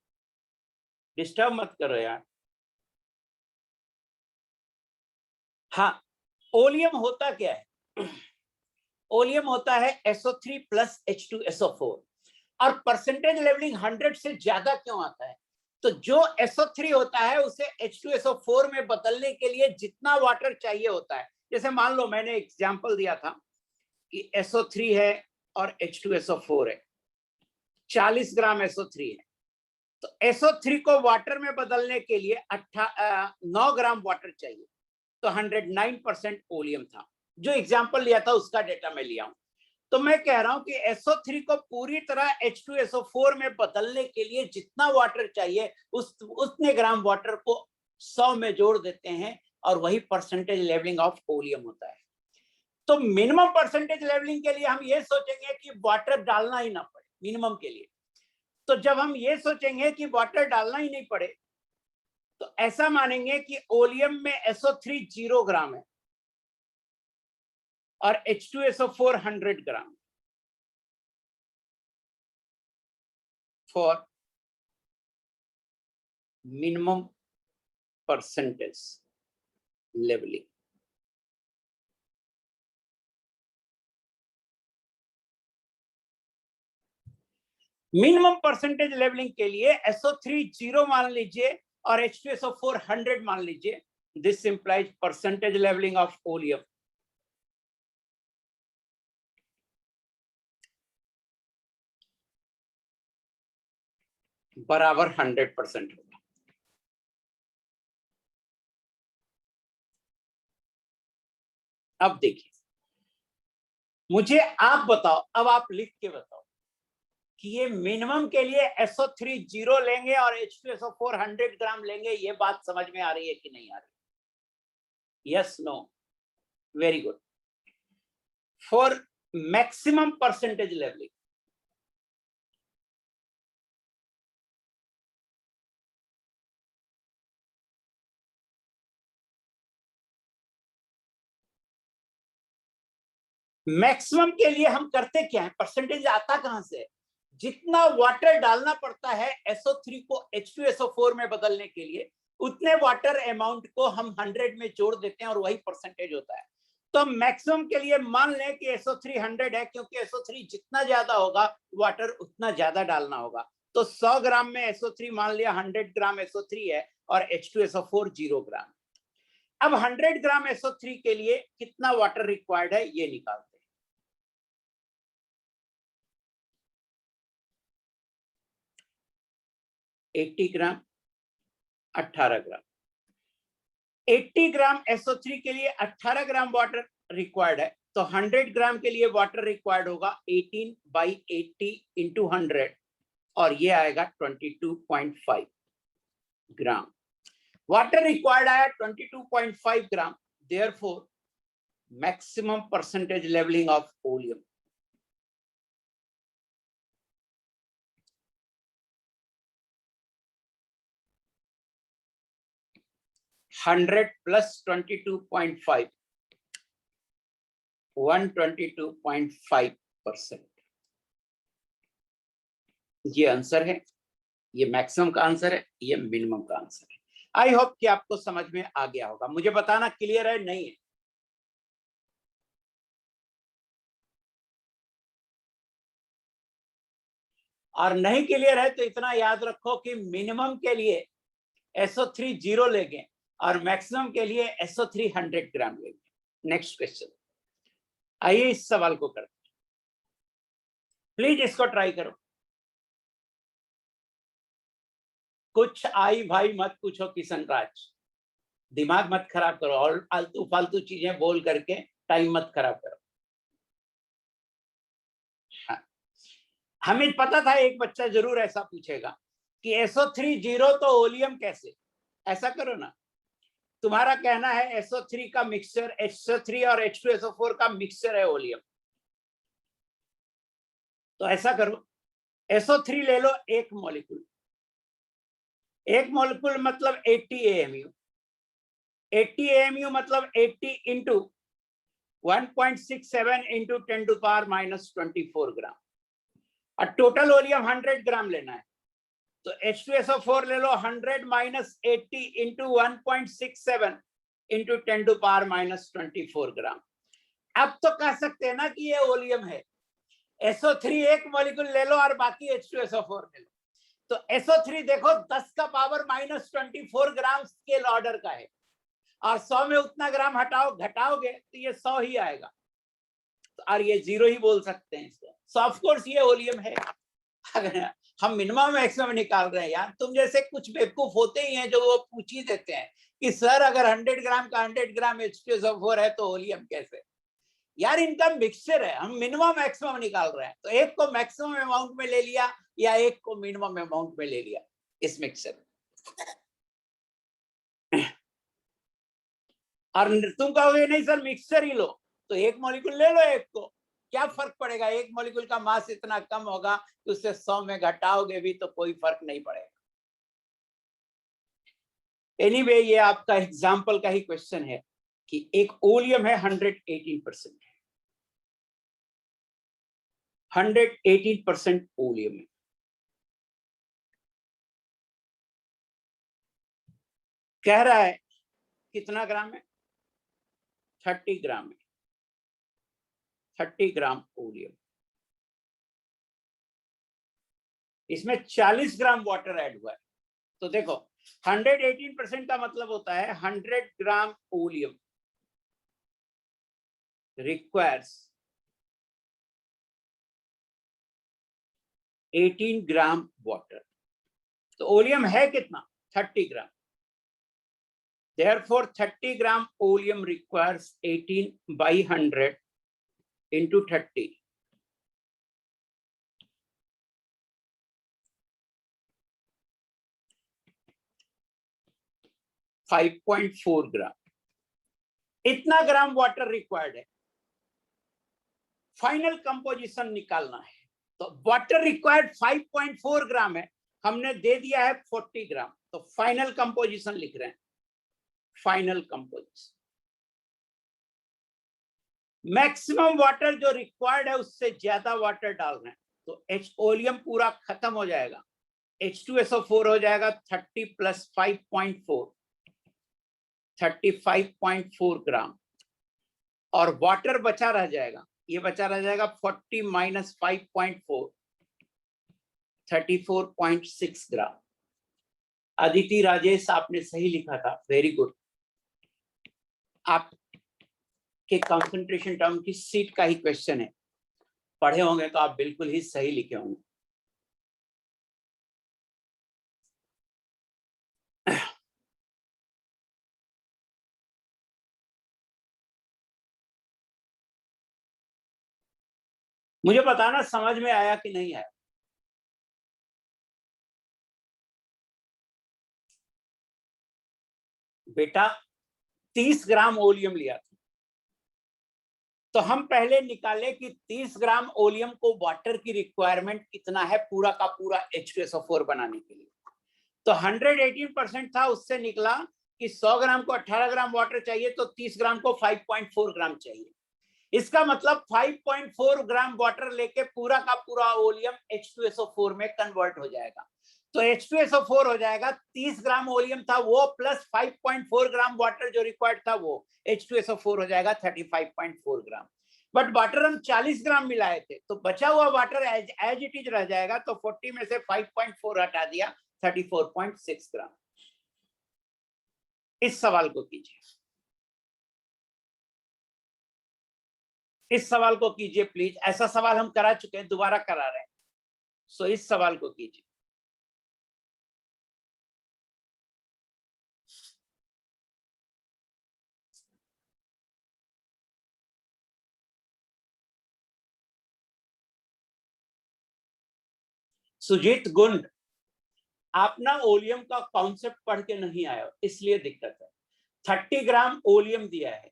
डिस्टर्ब मत करो यार। हाँ, ओलियम होता क्या है? ओलियम होता है SO3 प्लस H2SO4, और परसेंटेज लेवलिंग 100 से ज्यादा क्यों आता है? तो जो SO3 होता है उसे H2SO4 में बदलने के लिए जितना वाटर चाहिए होता है, जैसे मान लो मैंने एग्जांपल दिया था कि SO3 है और H2SO4 है, 40 ग्राम SO3 है, तो SO3 को वाटर में बदलने के लिए 9 ग्राम वाटर चाहिए, तो 109% ओलियम था। जो एग्जांपल लिया था उसका डेटा मैं लिया हूं। तो मैं कह रहा हूं कि SO3 को पूरी तरह H2SO4 में बदलने के लिए जितना वाटर चाहिए उतने ग्राम वाटर को 100 में जोड़ देते हैं और वही परसेंटेज लेवलिंग ऑफ ओलियम होता है। तो मिनिमम परसेंटेज लेवलिंग के लिए हम ये सोचेंगे कि वाटर डालना ही ना पड़े मिनिमम के लिए। तो जब हम ये सोचेंगे कि वाटर डालना ही नहीं पड़े तो ऐसा मानेंगे कि ओलियम में SO3 0 ग्राम है और H2SO4 100 gram for minimum percentage levelling. Minimum percentage levelling के लिए SO3 0 मान लीजिए और H2SO4 100 मान लीजिए। This implies percentage labelling of oleum बराबर 100% होगा। अब देखिए, मुझे आप बताओ, अब आप लिख के बताओ कि ये मिनिमम के लिए SO3 0 लेंगे और H2SO4 100 ग्राम लेंगे। ये बात समझ में आ रही है कि नहीं आ रही? Yes, no? Very good. For maximum percentage levelling, maximum के लिए हम करते क्या है? परसेंटेज आता कहां से? जितना वाटर डालना पड़ता है SO3 को H2SO4 में बदलने के लिए, उतने वाटर अमाउंट को हम 100 में जोड़ देते हैं और वही परसेंटेज होता है। तो मैक्सिमम के लिए मान लें कि SO3 100 है, क्योंकि SO3 जितना ज्यादा होगा वाटर उतना ज्यादा डालना होगा। तो 100 ग्राम में SO3 मान लिया 100 ग्राम SO3 है और H2SO4 0 ग्राम। अब 100 ग्राम SO3 के लिए कितना वाटर रिक्वायर्ड है ये निकालते हैं। 80 ग्राम 18 ग्राम। 80 ग्राम SO3 के लिए 18 ग्राम वाटर रिक्वायर्ड है, तो 100 ग्राम के लिए वाटर रिक्वायर्ड होगा 18/80 इंटू 100 और ये आएगा 22.5 ग्राम। वाटर रिक्वायर्ड आया 22.5 ग्राम। Therefore maximum percentage labelling of oleum $100 + 22.5 122.5%। ये आंसर है, ये मैक्सिमम का आंसर है, ये मिनिमम का आंसर है। आई होप कि आपको समझ में आ गया होगा। मुझे बताना क्लियर है नहीं है? और नहीं क्लियर है तो इतना याद रखो कि मिनिमम के लिए SO3 0 लेंगे और मैक्सिमम के लिए SO3 100 ग्राम लेंगे। नेक्स्ट क्वेश्चन, आइए इस सवाल को करते हैं। प्लीज इसको ट्राई करो। कुछ आई भाई मत पूछो किशन राज, दिमाग मत खराब करो और आलतू फालतू चीजें बोल करके टाइम मत खराब करो। हाँ, हमें पता था एक बच्चा जरूर ऐसा पूछेगा कि SO3 0 तो ओलियम कैसे? ऐसा करो ना, तुम्हारा कहना है SO3 का मिक्सचर, SO3 और H2SO4 का मिक्सचर है ओलियम। तो ऐसा करो, SO3 ले लो एक मॉलिक्यूल, एक मॉलिक्यूल मतलब 80 AMU। 80 AMU मतलब 80 इंटू 1.67 इंटू 10⁻⁻24 ग्राम और टोटल ओलियम 100 ग्राम लेना है। तो H2SO4 ले लो 100 - 80 इंटू 1.67 इंटू 10⁻⁻24 ग्राम। अब तो कह सकते हैं ना कि ये ओलियम है। SO3 एक मॉलिक्यूल ले लो और बाकी H2SO4 ले लो। तो SO3 देखो 10 का पावर -24 ग्राम स्केल ऑर्डर का है और 100 में उतना ग्राम घटाओगे तो ये 100 ही आएगा और ये 0 ही बोल सकते हैं इसको। सो ऑफ कोर्स ये ओलियम है। अगर हम मिनिमम मैक्सिमम निकाल रहे हैं यार, तुम जैसे कुछ बेवकूफ होते ही हैं जो वो पूछ ही देते हैं कि सर अगर 100 ग्राम का 100 ग्राम H2SO4 है तो ओलियम कैसे? यार इनका मिक्सचर है, हम मिनिमम मैक्सिमम निकाल रहे हैं, तो एक को मैक्सिमम अमाउंट में ले लिया या एक को मिनिमम अमाउंट में ले लिया इस मिक्सचर में। और तुम कहोगे नहीं सर मिक्सचर ही लो, तो एक मॉलिक्यूल ले लो, एक को क्या फर्क पड़ेगा, एक मॉलिक्यूल का मास इतना कम होगा कि उससे 100 में घटाओगे भी तो कोई फर्क नहीं पड़ेगा। एनीवे ये आपका एग्जाम्पल का ही क्वेश्चन है कि एक ओलियम है 118% है, 118% ओलियम है। कह रहा है कितना ग्राम है, 30 ग्राम है, 30 ग्राम ओलियम। इसमें 40 ग्राम वाटर ऐड हुआ है। तो देखो 118% का मतलब होता है 100 ग्राम ओलियम requires 18 ग्राम वाटर। तो ओलियम है कितना, 30 ग्राम। Therefore 30 gram oleum requires 18 by 100 into 30, 5.4 ग्राम। इतना ग्राम वाटर रिक्वायर्ड है, फाइनल कंपोजिशन निकालना है। तो वाटर रिक्वायर्ड 5.4 ग्राम है, हमने दे दिया है 40 ग्राम, तो फाइनल कंपोजिशन लिख रहे हैं, फाइनल कंपोजिशन। मैक्सिमम वाटर जो रिक्वायर्ड है उससे ज्यादा वाटर डाल रहे हैं, तो H ओलियम पूरा खत्म हो जाएगा, H2SO4 हो जाएगा 30 + 5.4, 35.4 ग्राम, और वाटर बचा रह जाएगा, ये बचा रह जाएगा 40 - 5.4, 34.6 ग्राम। अदिति राजेश आपने सही लिखा था, वेरी गुड। आपके कंसंट्रेशन टर्म की सीट का ही क्वेश्चन है, पढ़े होंगे तो आप बिल्कुल ही सही लिखे होंगे। मुझे बताना समझ में आया कि नहीं आया। बेटा 30 ग्राम ओलियम लिया था, तो हम पहले निकाले कि 30 ग्राम ओलियम को वाटर की रिक्वायरमेंट कितना है पूरा का पूरा H2SO4 बनाने के लिए। तो 118% था, उससे निकला कि 100 ग्राम को 18 ग्राम वाटर चाहिए, तो 30 ग्राम को 5.4 ग्राम चाहिए। इसका मतलब 5.4 ग्राम वाटर लेके पूरा का पूरा ओलियम H2SO4 में कन्वर्ट हो जाएगा। तो H2SO4 हो जाएगा, 30 ग्राम ओलियम था वो प्लस 5.4 ग्राम वाटर जो रिक्वायर्ड था वो, H2SO4 हो जाएगा 35.4 ग्राम। बट वाटर हम 40 ग्राम मिलाए थे, तो बचा हुआ वाटर एज इट इज रह जाएगा, तो 40 में से 5.4 हटा दिया, 34.6 ग्राम। इस सवाल को कीजिए, इस सवाल को कीजिए प्लीज। ऐसा सवाल हम करा चुके हैं, दोबारा करा रहे हैं, सो इस सवाल को कीजिए। सुजीत गुंड, आप ना ओलियम का कॉन्सेप्ट पढ़ के नहीं आए हो, इसलिए दिक्कत है। 30 ग्राम ओलियम दिया है,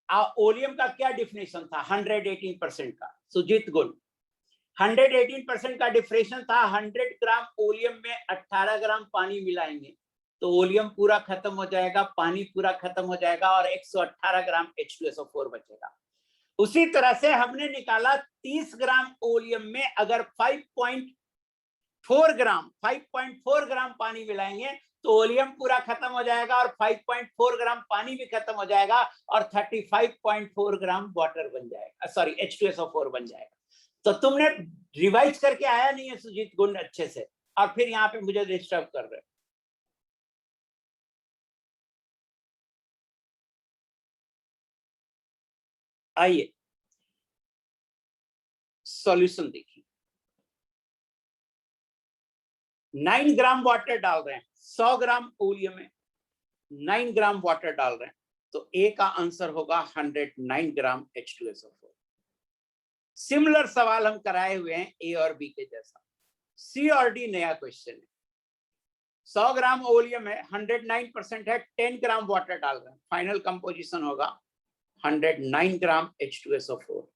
ओलियम का क्या डिफिनेशन था 118% का? सुजीत गुंड, 118% का डिफिनेशन था 100 ग्राम ओलियम में 18 ग्राम पानी मिलाएंगे तो ओलियम पूरा खत्म हो जाएगा, पानी पूरा खत्म हो जाएगा और 118 ग्राम H2SO4 बचेगा। उसी तरह से हमने निकाला 30 ग्राम ओलियम में अगर 5.4 ग्राम पानी मिलाएंगे तो ओलियम पूरा खत्म हो जाएगा और 5.4 ग्राम पानी भी खत्म हो जाएगा और 35.4 ग्राम वाटर बन जाएगा, सॉरी H2SO4 बन जाएगा। तो तुमने रिवाइज करके आया नहीं है सुजीत गुंड अच्छे से, और फिर यहाँ पे मुझे डिस्टर्ब कर रहे हो। आइए सॉल्यूशन देखिए। 9 ग्राम वाटर डाल रहे हैं, 100 ग्राम ओलियम में 9 ग्राम वाटर डाल रहे हैं, तो ए का आंसर होगा 109 ग्राम H2SO4। सिमिलर सवाल हम कराए हुए हैं ए और बी के जैसा। सी और डी नया क्वेश्चन है। 100 ग्राम ओलियम है, 109% है, 10 ग्राम वाटर डाल रहे हैं, फाइनल कंपोजिशन होगा 109 ग्राम H2SO4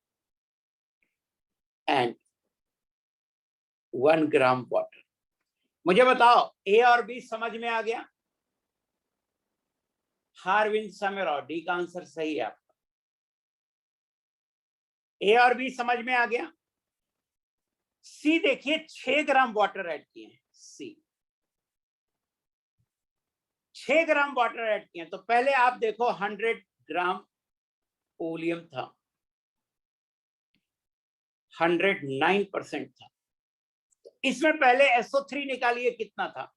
एंड 1 ग्राम वाटर। मुझे बताओ ए और बी समझ में आ गया? हारविंद समेराव, डी का आंसर सही है आपका। ए और बी समझ में आ गया। सी देखिए 6 ग्राम वाटर ऐड किए हैं। सी 6 ग्राम वाटर ऐड किए हैं। तो पहले आप देखो 100 ग्राम ओलियम था, 109% था। तो इसमें पहले SO3 निकालिए कितना था।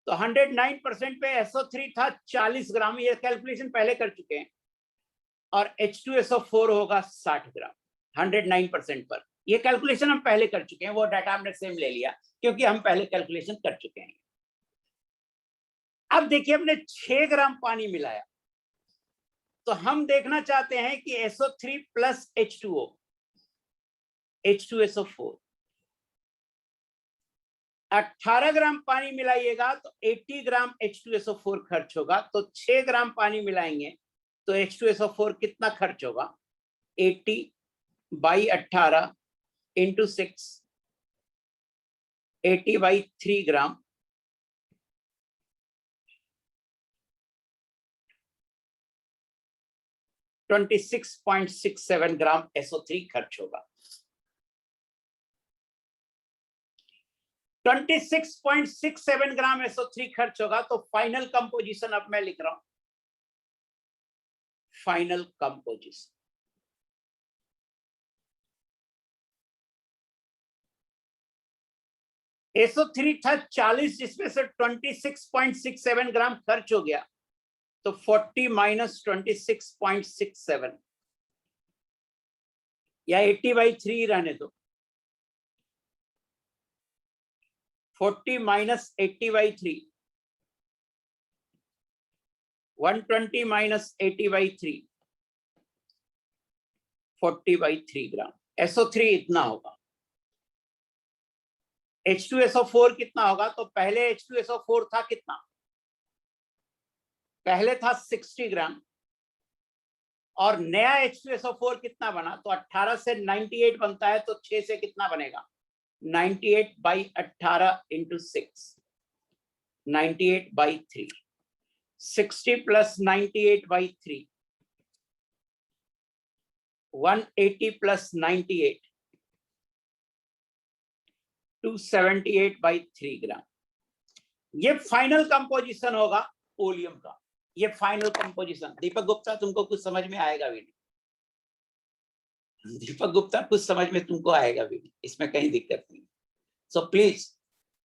तो 109% पे SO3 था 40 ग्राम, ये कैलकुलेशन पहले कर चुके हैं। और H2SO4 होगा 60 ग्राम 109% पर। ये कैलकुलेशन हम पहले कर चुके हैं, वो डाटा हमने सेम ले लिया क्योंकि हम पहले कैलकुलेशन कर चुके हैं। अब देखिए हमने 6 ग्राम पानी मिलाया, तो हम देखना चाहते हैं कि SO3 प्लस H2O, H2SO4, 18 ग्राम पानी मिलाइएगा तो 80 ग्राम H2SO4 खर्च होगा। तो 6 ग्राम पानी मिलाएंगे तो H2SO4 कितना खर्च होगा? 80/18 इंटू 6, 80/3 ग्राम, 26.67 ग्राम SO3 खर्च होगा। 26.67 ग्राम SO3 खर्च होगा। तो फाइनल कंपोजिशन अब मैं लिख रहा हूं, फाइनल कंपोजिशन। SO3 था 40, जिसमें से 26.67 ग्राम खर्च हो गया। तो 40 माइनस 26.67 या 80/3 रहने दो। 40 माइनस 80/3, 120 माइनस 80/3, 40/3 ग्राम। SO3 इतना होगा। H2SO4 कितना होगा? तो पहले H2SO4 था कितना? पहले था 60 ग्राम और नया H2SO4 कितना बना? तो 18 से 98 बनता है, तो 6 से कितना बनेगा? 98/18 इंटू 6, 98/3, 60 प्लस 98/3, 180 प्लस 98, 278/3 ग्राम। ये फाइनल कंपोजिशन होगा ओलियम का। ये फाइनल कंपोजिशन। दीपक गुप्ता, तुमको कुछ समझ में आएगा भी नहीं। दीपक गुप्ता, कुछ समझ में तुमको आएगा भी नहीं, इसमें कहीं दिक्कत नहीं। सो प्लीज,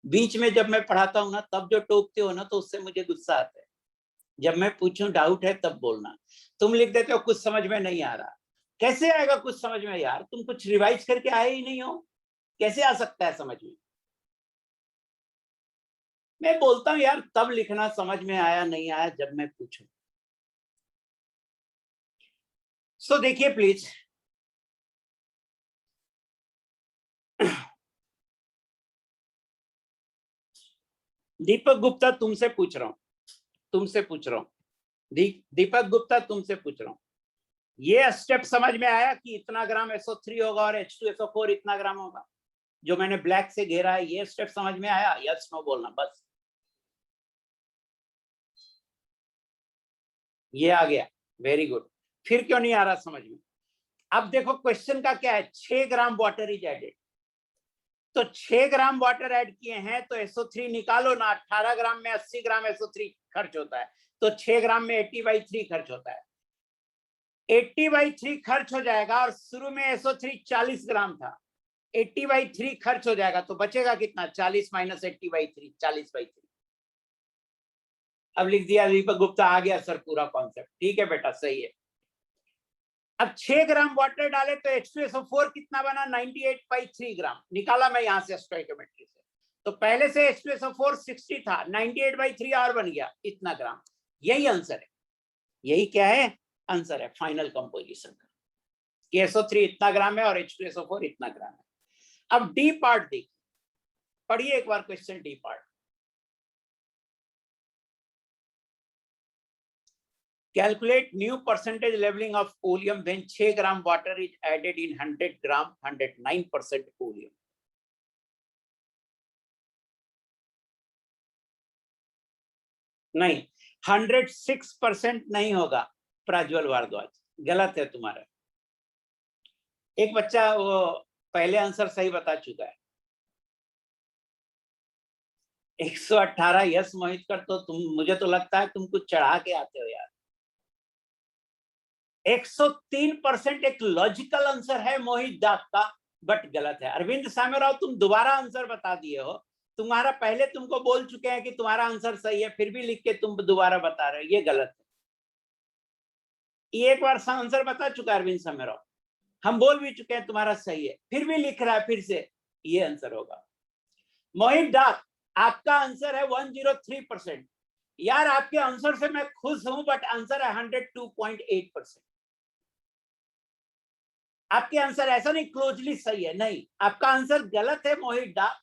बीच में जब मैं पढ़ाता हूं ना, तब जो टोकते हो ना, तो उससे मुझे गुस्सा आता है। जब मैं पूछूं डाउट है तब बोलना। तुम लिख देते हो कुछ समझ में नहीं आ रहा। कैसे आएगा कुछ समझ में यार? तुम कुछ रिवाइज करके आए ही नहीं हो, कैसे आ सकता है समझ में? मैं बोलता हूं यार, तब लिखना समझ में आया नहीं आया जब मैं पूछूं। सो देखिए प्लीज, दीपक गुप्ता तुमसे पूछ रहा हूं, दीपक गुप्ता तुमसे पूछ रहा हूं, ये स्टेप समझ में आया कि इतना ग्राम SO3 होगा और H2SO4 इतना ग्राम होगा? जो मैंने ब्लैक से घेरा है, ये स्टेप समझ में आया? यस नो बोलना बस। ये आ गया, वेरी गुड। फिर क्यों नहीं आ रहा समझ में? अब देखो क्वेश्चन का क्या है, 6 ग्राम वाटर इज एडेड। तो 6 ग्राम वाटर ऐड किए हैं, तो SO3 निकालो ना। 18 ग्राम में 80 ग्राम SO3 खर्च होता है, तो 6 ग्राम में 80/3 खर्च होता है। 80/3 खर्च हो जाएगा और शुरू में SO3 40 ग्राम था, 80/3 खर्च हो जाएगा, तो बचेगा कितना? 40 माइनस 80/3, 40/3। अब लिख दिया दीपक गुप्ता, आ गया सर पूरा कॉन्सेप्ट। ठीक है बेटा, सही है। अब 6 ग्राम वाटर डाले तो H2SO4 कितना बना? 98/3 ग्राम। निकाला मैं यहां से स्टोइकियोमेट्री से। तो पहले से H2SO4 60 था, 98/3 और बन गया इतना ग्राम। यही आंसर है। यही क्या है, आंसर है फाइनल कंपोजिशन का, कि SO3 इतना ग्राम है और H2SO4 इतना ग्राम है। अब डी पार्ट देखिए, पढ़िए एक बार question D part. Calculate new percentage leveling of oleum when 6 gram water is added in 100 gram 109% oleum. नहीं, 106% नहीं होगा प्रज्वल भारद्वाज, गलत है तुम्हारा। एक बच्चा वो पहले आंसर सही बता चुका है। 118 यस मोहित कर, तो तुम, मुझे तो लगता है तुम कुछ चढ़ा के आते हो यार। 103% एक लॉजिकल आंसर है मोहित डाक का, बट गलत है। अरविंद सामेराव, तुम दोबारा आंसर बता दिए हो। तुम्हारा पहले तुमको बोल चुके हैं कि तुम्हारा आंसर सही है, फिर भी लिख के तुम दोबारा बता रहे हो, ये गलत है। ये एक बार आंसर बता चुका है अरविंद सामेराव, हम बोल भी चुके हैं तुम्हारा सही है, फिर भी लिख रहा है फिर से, ये आंसर होगा। मोहित डाक, आपका आंसर है 103%। यार आपके आंसर से मैं खुश हूं, बट आंसर है 102.8%। आपके आंसर ऐसा नहीं क्लोजली सही है, नहीं, आपका आंसर गलत है मोहित डा,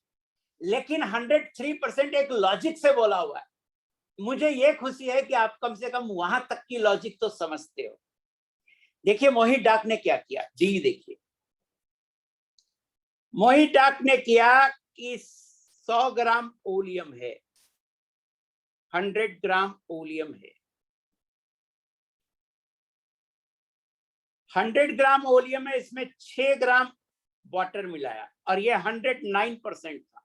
लेकिन 103% एक लॉजिक से बोला हुआ है। मुझे ये खुशी है कि आप कम से कम वहां तक की लॉजिक तो समझते हो। देखिए मोहित डाक ने क्या किया, डी देखिए, मोहित डाक ने किया कि 100 ग्राम ओलियम है, 100 ग्राम ओलियम है, 100 ग्राम ओलियम है, इसमें 6 ग्राम वाटर मिलाया और ये 109% था।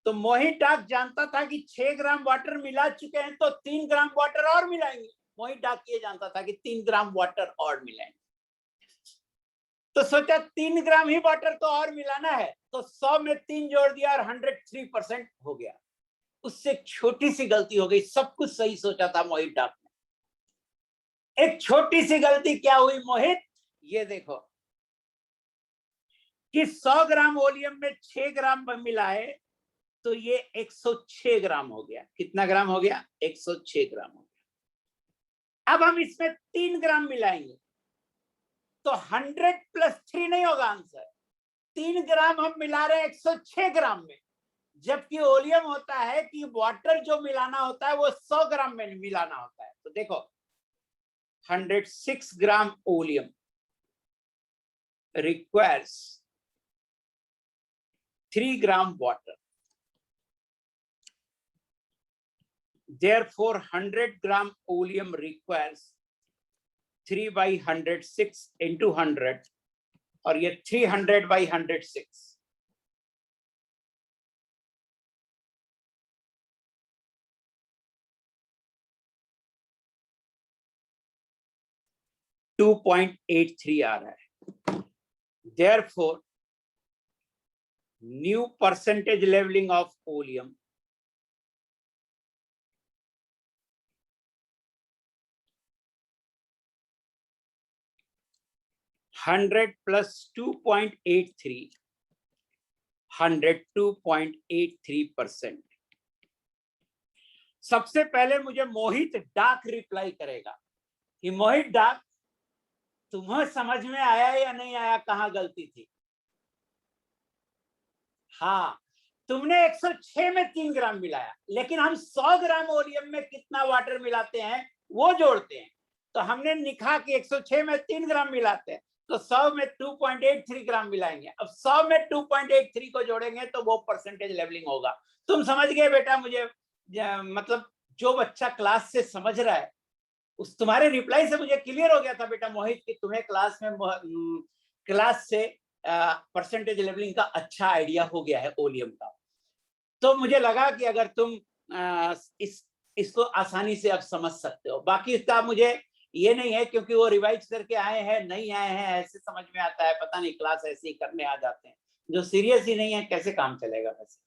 तो मोहित डाक जानता था कि 6 ग्राम वाटर मिला चुके हैं तो 3 ग्राम वाटर और मिलाएंगे। मोहित डाक ये जानता था कि 3 ग्राम वाटर और मिलाएंगे, तो सोचा 3 ग्राम ही वाटर तो और मिलाना है, तो 100 में 3 जोड़ दिया और 103% हो गया। उससे छोटी सी गलती हो गई, सब कुछ सही सोचा था मोहित डाक ने। एक छोटी सी गलती क्या हुई मोहित, ये देखो कि 100 ग्राम ओलियम में 6 ग्राम मिलाए तो ये 106 ग्राम हो गया। कितना ग्राम हो गया? 106 ग्राम हो गया। अब हम इसमें 3 ग्राम मिलाएंगे तो 100 + 3 नहीं होगा आंसर, 3 ग्राम हम मिला रहे हैं 106 ग्राम में, जबकि ओलियम होता है कि वाटर जो मिलाना होता है वो 100 ग्राम में मिलाना होता है। तो देखो 106 ग्राम oleum requires 3 gram water. Therefore, 100 gram oleum requires 3/106 into 100, और ये 300/106। .83 आ रहा है। Therefore, new percentage leveling of oleum (100 + 2.83) 102.83%। सबसे पहले मुझे मोहित डाक रिप्लाई करेगा कि मोहित डाक, तुम्हें समझ में आया या नहीं आया कहां गलती थी? हाँ, तुमने 106 में 3 ग्राम मिलाया, लेकिन हम 100 ग्राम ओलियम में कितना वाटर मिलाते हैं वो जोड़ते हैं। तो हमने लिखा कि 106 में 3 ग्राम मिलाते हैं, तो 100 में 2.83 ग्राम मिलाएंगे। अब 100 में 2.83 को जोड़ेंगे तो वो परसेंटेज लेवलिंग होगा। तुम समझ गए बेटा? मुझे मतलब जो बच्चा क्लास से समझ रहा है, उस तुम्हारे रिप्लाई से मुझे क्लियर हो गया था बेटा मोहित कि तुम्हें क्लास से परसेंटेज लेवलिंग का अच्छा आइडिया हो गया है ओलियम का। तो मुझे लगा कि अगर तुम इसको आसानी से अब समझ सकते हो। बाकी इसका मुझे ये नहीं है क्योंकि वो रिवाइज करके आए हैं नहीं आए हैं, ऐसे समझ में आता है, पता नहीं क्लास ऐसे ही करने आ जाते हैं। जो सीरियस ही नहीं है कैसे काम चलेगा? वैसे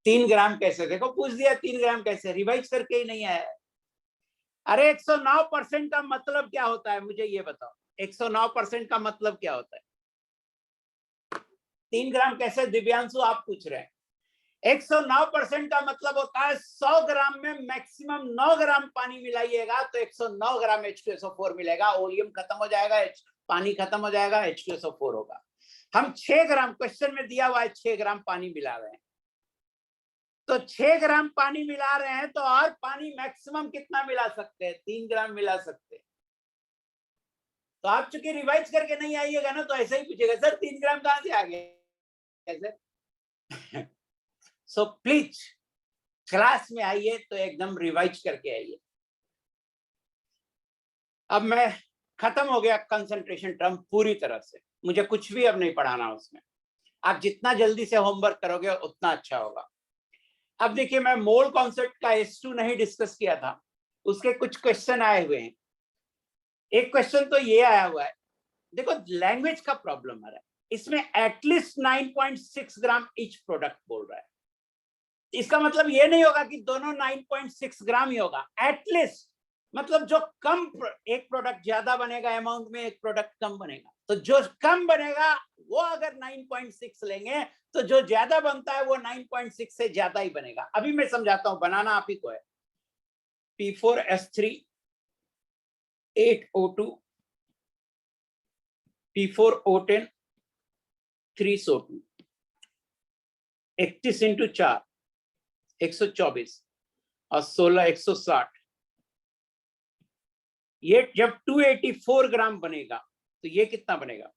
3 ग्राम कैसे, देखो पूछ दिया 3 ग्राम कैसे, रिवाइज करके ही नहीं आया। अरे 109% का मतलब क्या होता है मुझे ये बताओ, 109% का मतलब क्या होता है? 3 ग्राम कैसे दिव्यांशु आप पूछ रहे हैं? 109% का मतलब होता है 100 ग्राम में मैक्सिमम 9 ग्राम पानी मिलाइएगा तो 109 ग्राम H2SO4 मिलेगा। ओलियम खत्म हो जाएगा, पानी खत्म हो जाएगा, H2SO4 होगा। हम 6 ग्राम, क्वेश्चन में दिया हुआ है 6 ग्राम पानी मिला रहे हैं, तो 6 ग्राम पानी मिला रहे हैं तो और पानी मैक्सिमम कितना मिला सकते हैं? 3 ग्राम मिला सकते हैं। तो आप चूंकि रिवाइज करके नहीं आइएगा ना, तो ऐसे ही पूछेगा सर 3 ग्राम कहां से आ गए? सो प्लीज क्लास में आइए तो एकदम रिवाइज करके आइए। अब मैं खत्म हो गया कंसंट्रेशन टर्म पूरी तरह से, मुझे कुछ भी अब नहीं पढ़ाना उसमें। आप जितना जल्दी से होमवर्क करोगे उतना अच्छा होगा। अब देखिए, मैं मोल कॉन्सेप्ट का S2 नहीं डिस्कस किया था, उसके कुछ क्वेश्चन आए हुए हैं। एक क्वेश्चन तो ये आया हुआ है, देखो लैंग्वेज का प्रॉब्लम आ रहा है, इसमें एटलीस्ट 9.6 ग्राम ईच प्रोडक्ट बोल रहा है। इसका मतलब ये नहीं होगा कि दोनों 9.6 ग्राम ही होगा, एटलीस्ट मतलब जो कम, एक प्रोडक्ट ज्यादा बनेगा अमाउंट में, एक प्रोडक्ट कम बनेगा। तो जो कम बनेगा वो अगर 9.6 लेंगे तो जो ज्यादा बनता है वो 9.6 से ज्यादा ही बनेगा। अभी मैं समझाता हूं, बनाना आप ही को है। P4S3 8O2 P4O10 3SO2 31 into 4 124 और 16 160। ये जब 284 ग्राम बनेगा तो ये कितना बनेगा?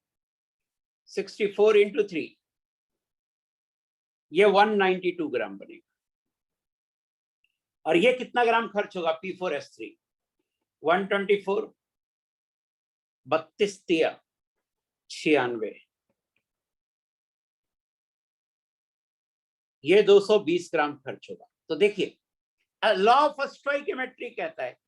64 इंटू 3, ये 192 ग्राम बनेगा। और ये कितना ग्राम खर्च होगा? P4S3 124 32 96, ये 220 ग्राम खर्च होगा। तो देखिए, लॉ ऑफ स्टोइकियोमेट्री कहता है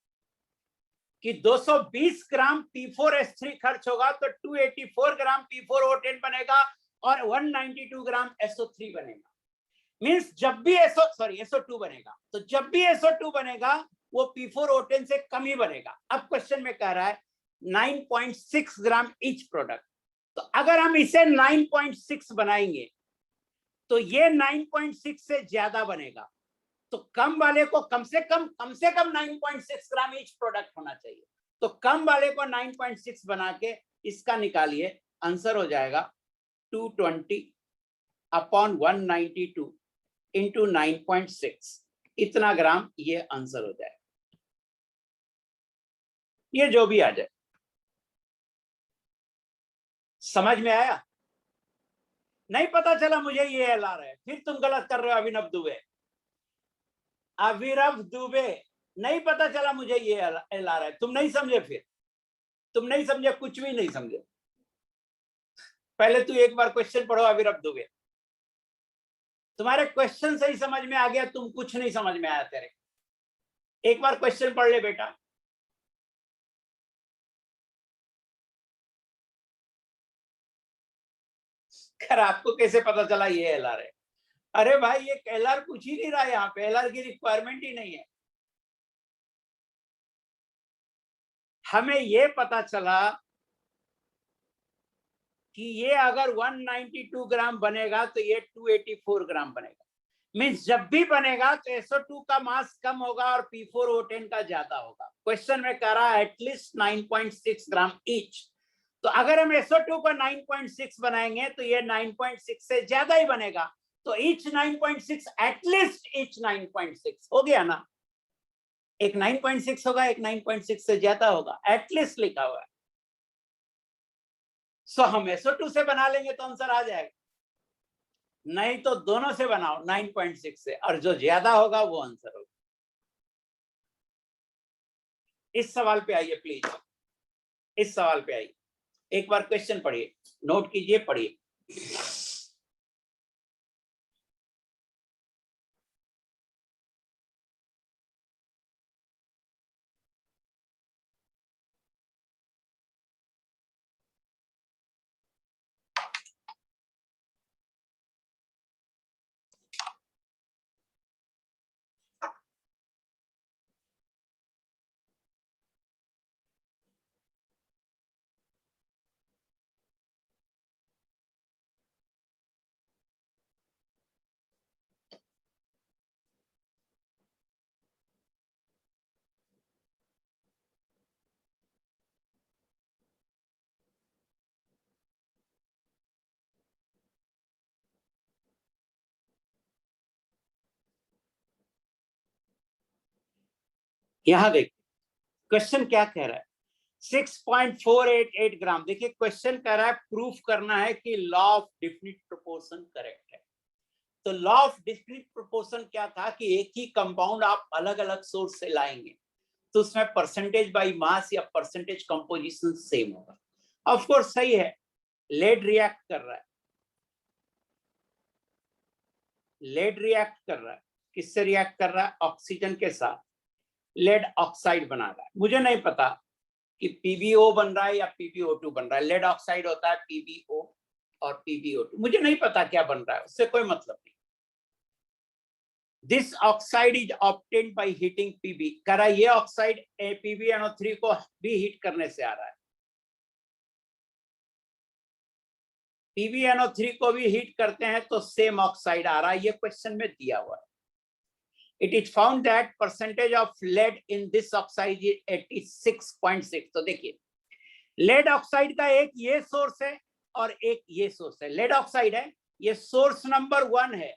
कि 220 ग्राम P4S3 खर्च होगा तो 284 ग्राम P4O10 बनेगा और 192 ग्राम SO3 बनेगा। मींस जब भी SO2 बनेगा, तो जब भी SO2 बनेगा वो P4O10 से कम ही बनेगा। अब क्वेश्चन में कह रहा है 9.6 ग्राम ईच प्रोडक्ट। तो अगर हम इसे 9.6 बनाएंगे तो ये 9.6 से ज्यादा बनेगा, तो कम वाले को कम से कम 9.6 ग्राम ईच प्रोडक्ट होना चाहिए। तो कम वाले को 9.6 बना के इसका निकालिए, आंसर हो जाएगा 220 अपॉन 192 इंटू 9.6, इतना ग्राम ये आंसर हो जाएगा। ये जो भी आ जाए, समझ में आया? नहीं पता चला मुझे ये LR है, फिर तुम गलत कर रहे हो अभिनव दुबे। अविरव दुबे, नहीं पता चला मुझे ये LR है, तुम नहीं समझे, फिर तुम नहीं समझे, कुछ भी नहीं समझे। पहले तू एक बार क्वेश्चन पढ़ो अविरव दुबे, तुम्हारे क्वेश्चन से ही समझ में आ गया, तुम कुछ नहीं समझ में आया तेरे। एक बार क्वेश्चन पढ़ ले बेटा। खैर, आपको कैसे पता चला ये LR है? अरे भाई, ये LR कुछ ही नहीं रहा, यहाँ पे LR की रिक्वायरमेंट ही नहीं है। हमें ये पता चला कि ये अगर 192 ग्राम बनेगा तो ये 284 ग्राम बनेगा। मींस जब भी बनेगा तो SO2 का मास कम होगा और P4O10 का ज्यादा होगा। क्वेश्चन में कह रहा है एटलीस्ट 9.6 ग्राम ईच। तो अगर हम SO2 को 9.6 बनाएंगे तो ये 9.6 से ज्यादा ही बनेगा। तो ईच 9.6, एटलीस्ट ईच 9.6 हो गया ना। एक 9.6 होगा, एक 9.6 से ज्यादा होगा, एटलीस्ट लिखा हुआ है। सो हम SO2 से बना लेंगे तो आंसर आ जाएगा, नहीं तो दोनों से बनाओ 9.6 से, और जो ज्यादा होगा वो आंसर होगा। इस सवाल पे आइए प्लीज, इस सवाल पे आइए। एक बार क्वेश्चन पढ़िए, नोट कीजिए, पढ़िए। यहां देखिए क्वेश्चन क्या कह रहा है, 6.488 ग्राम। देखिए क्वेश्चन कह रहा है प्रूफ करना है कि law of definite proportion correct है। तो लॉ ऑफ डिफिनिट प्रोपोर्शन क्या था कि एक ही कंपाउंड आप अलग अलग सोर्स से लाएंगे तो उसमें परसेंटेज बाय मास या परसेंटेज कंपोजिशन सेम होगा। ऑफ कोर्स सही है, लेड रिएक्ट कर रहा है, लेड रिएक्ट कर रहा है, किससे रिएक्ट कर रहा है, ऑक्सीजन के साथ लेड ऑक्साइड बना रहा है। मुझे नहीं पता कि PbO बन रहा है या PbO2 बन रहा है। लेड ऑक्साइड होता है PbO और PbO2, मुझे नहीं पता क्या बन रहा है, उससे कोई मतलब नहीं। This oxide is obtained by heating Pb, कह रहा है ये ऑक्साइड PbNO3 को भी हीट करने से आ रहा है। PbNO3 को भी हीट करते हैं तो सेम ऑक्साइड आ रहा है, ये क्वेश्चन में दिया हुआ है। It is found that percentage of lead in this oxide is 86.6। तो देखिए लेड ऑक्साइड का एक ये सोर्स है और एक ये सोर्स है। लेड ऑक्साइड है, ये सोर्स नंबर 1 है,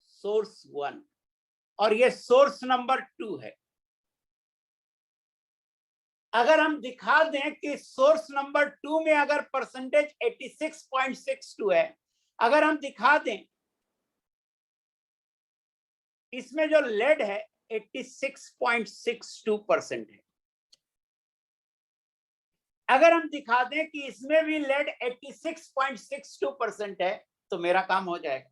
सोर्स 1, और ये सोर्स नंबर 2 है। अगर हम दिखा दें कि सोर्स नंबर 2 में अगर परसेंटेज 86.62 है, अगर हम दिखा दें इसमें जो लेड है 86.62% है, अगर हम दिखा दें कि इसमें भी लेड 86.62% है तो मेरा काम हो जाएगा।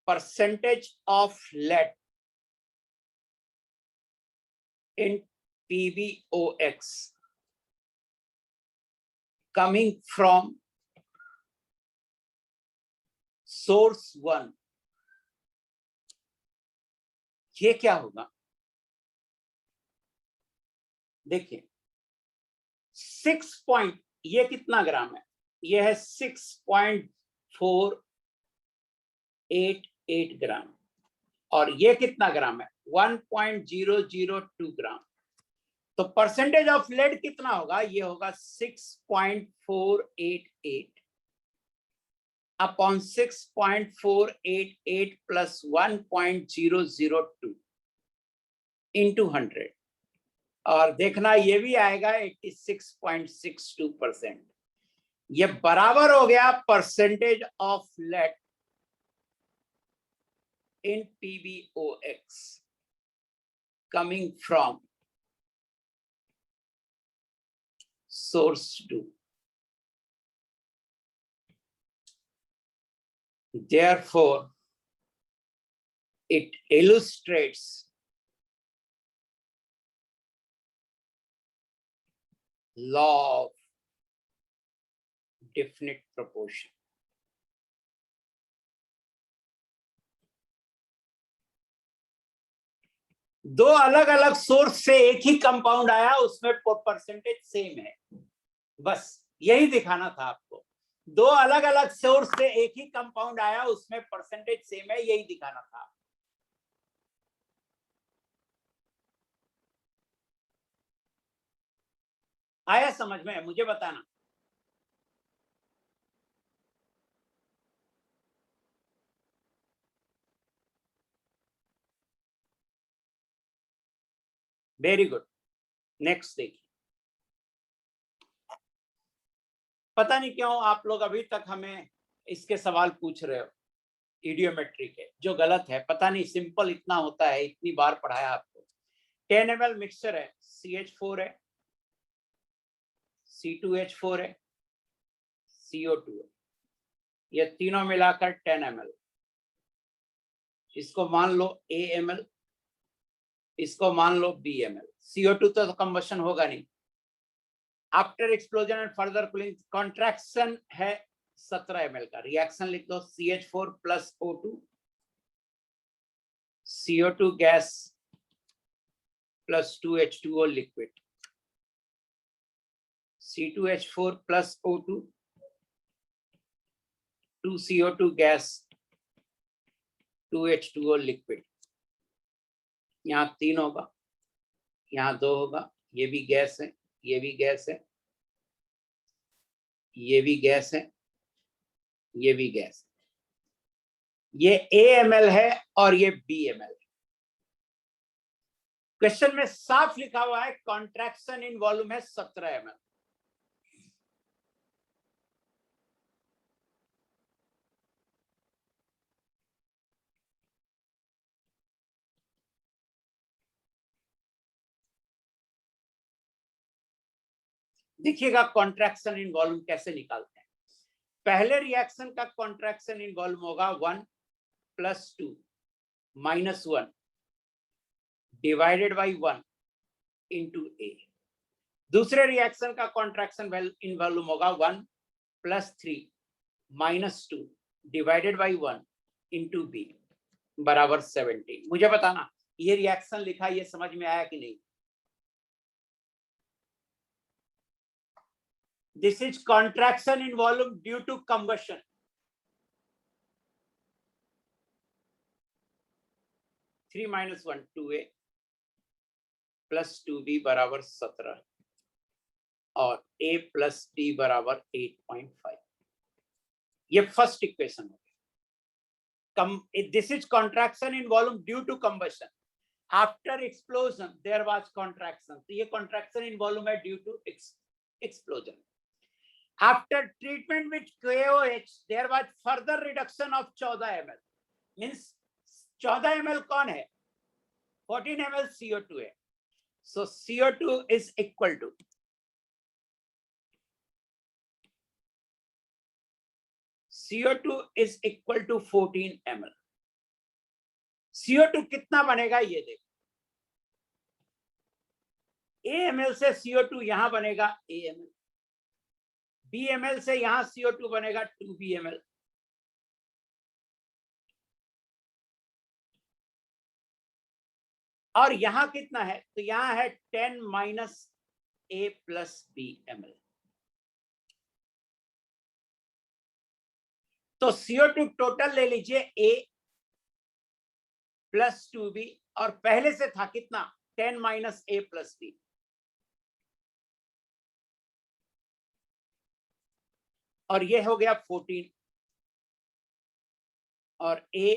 Percentage of lead in PbOX coming from source 1, ये क्या होगा, देखिए 6 ये कितना ग्राम है, ये है 6.488 ग्राम, और ये कितना ग्राम है 1.002 ग्राम। तो परसेंटेज ऑफ लेड कितना होगा, ये होगा 6.488 अपॉन 6.488 प्लस 1.002 इंटू 100, और देखना ये भी आएगा 86.62%। ये बराबर हो गया percentage of lead in PbOX coming from source 2। Therefore, it illustrates law of definite proportion। दो अलग अलग सोर्स से एक ही कंपाउंड आया, उसमें परसेंटेज सेम है, बस यही दिखाना था आपको। दो अलग अलग सोर्स से एक ही कंपाउंड आया, उसमें परसेंटेज सेम है, यही दिखाना था। आया समझ में, मुझे बताना। वेरी गुड, नेक्स्ट देखिए। पता नहीं क्यों आप लोग अभी तक हमें इसके सवाल पूछ रहे हो इडियोमेट्री के, जो गलत है। पता नहीं, सिंपल इतना होता है, इतनी बार पढ़ाया आपको। 10 ml मिक्सचर है, CH4 है, C2H4 है, CO2 है, ये तीनों मिलाकर 10 ml। इसको मान लो AML, इसको मान लो BML। CO2 तो कंबशन होगा नहीं। After explosion and further cooling contraction है 17 ml का। रिएक्शन लिख दो, CH4 plus O2, CO2 gas plus 2H2O liquid, C2H4 plus O2, 2CO2 gas, 2H2O liquid. यहाँ 3 होगा, यहाँ 2 होगा, ये भी गैस है, ये भी गैस है, ये भी गैस है, ये भी गैस है। ये AML है और ये BML है। क्वेश्चन में साफ लिखा हुआ है कॉन्ट्रैक्शन इन वॉल्यूम है 17 ml। देखिएगा कॉन्ट्रैक्शन इन वॉल्यूम कैसे निकालते हैं। पहले रिएक्शन का कॉन्ट्रैक्शन इन वॉल्यूम होगा 1 + 2 - 1 डिवाइडेड बाई 1 इंटू ए। दूसरे रिएक्शन का कॉन्ट्रैक्शन इन वॉल्यूम होगा 1 + 3 - 2 डिवाइडेड बाई 1 इंटू बी बराबर 17। मुझे बताना ये रिएक्शन लिखा ये समझ में आया कि नहीं। This is contraction in volume due to combustion. 3 - 1 2a + 2b बराबर 17 और a + b बराबर 8.5। ये फर्स्ट इक्वेशन हो गया। This is contraction in volume due to combustion. After explosion there was contraction. तो ये contraction in volume है due to explosion. After treatment with KOH, there was further reduction of 14 ml. Means 14 ml कौन है? 14 ml CO2 है। So CO2 is equal to CO2 is equal to 14 ml. CO2 कितना बनेगा ये देखो। AML से CO2 यहां बनेगा AML। BML से यहां CO2 बनेगा 2BML। और यहां कितना है? तो यहां है 10 - A + BML। तो CO2 टोटल ले लीजिए A + 2B और पहले से था कितना? 10 - A + B। और ये हो गया 14 और A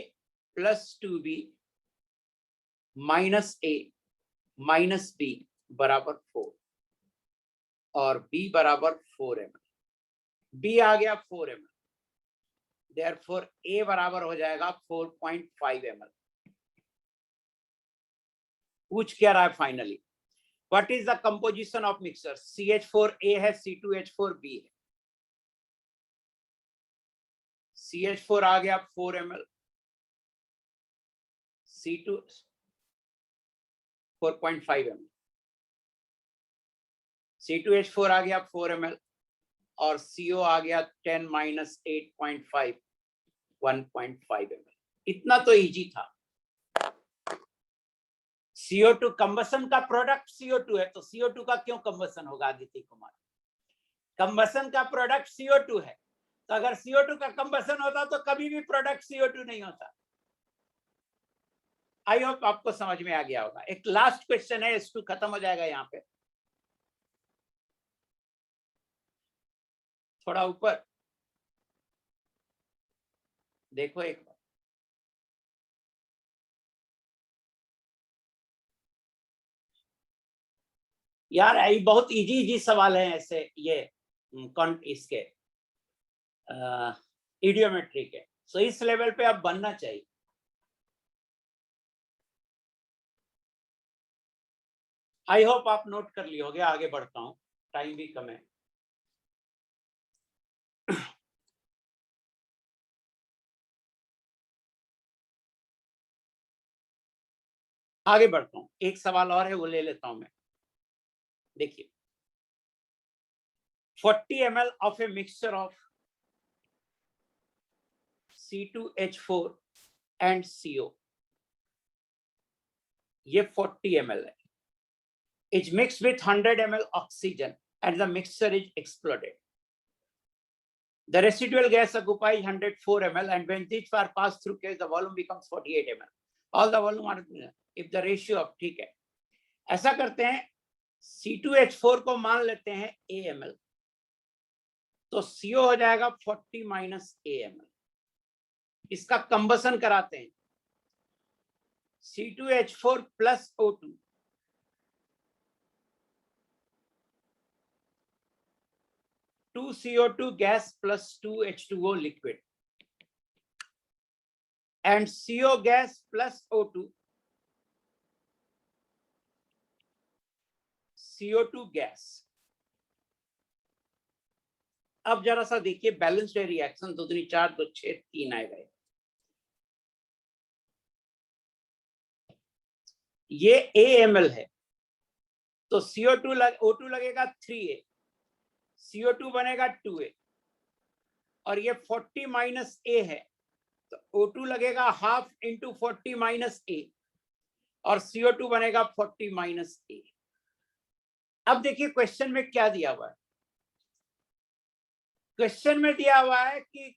+ 2B - A - B बराबर 4 और B बराबर 4 ml। B आ गया 4 ml। Therefore A बराबर हो जाएगा 4.5 ml। पूछ क्या रहा है finally? What is the composition of mixture? CH4A है, C2H4B है। CH4 आ गया 4 ml, C2 4.5 ml, C2H4 आ गया 4 ml और CO आ गया 10 - 8.5 1.5 ml। इतना तो इजी था। CO2 कंबसन का प्रोडक्ट CO2 है, तो CO2 का क्यों कंबसन होगा आदित्य कुमार? कंबसन का प्रोडक्ट CO2 है, तो अगर CO2 का कंबसन होता तो कभी भी प्रोडक्ट CO2 नहीं होता। आई होप आपको समझ में आ गया होगा। एक लास्ट क्वेश्चन है, S2 खत्म हो जाएगा। यहाँ पे थोड़ा ऊपर देखो एक बार। यार ये बहुत इजी सवाल है ऐसे, ये इसके इडियोमेट्री के। सो इस लेवल पे आप बनना चाहिए। आई होप आप नोट कर लिए होगे। आगे बढ़ता हूं, टाइम भी कम है। आगे बढ़ता हूं, एक सवाल और है वो ले लेता हूं मैं। देखिए 40 ml of a mixture of C2H4 and CO, ये 40 ml है, is mixed with 100 ml oxygen and the mixture is exploded. The residual gas occupies 104 ml and when these are passed through case the volume becomes 48 ml. All the volume are if the ratio of, ठीक है। ऐसा करते हैं, C2H4 को मान लेते हैं AML, तो CO हो जाएगा 40 - AML। इसका कंबसन कराते हैं, C2H4 + O2 2 CO2 gas plus 2 H2O liquid and CO gas plus O2, CO2 gas. अब जरा सा देखिए बैलेंस्ड रिएक्शन, 2 3 4 2 6 3 आएगा। ये AML है तो CO2 O2 लगेगा 3A, CO2 बनेगा 2A, और ये 40 माइनस A है तो O2 लगेगा हाफ इंटू 40 माइनस A और CO2 बनेगा 40 माइनस A। अब देखिए क्वेश्चन में क्या दिया हुआ है। क्वेश्चन में दिया हुआ है कि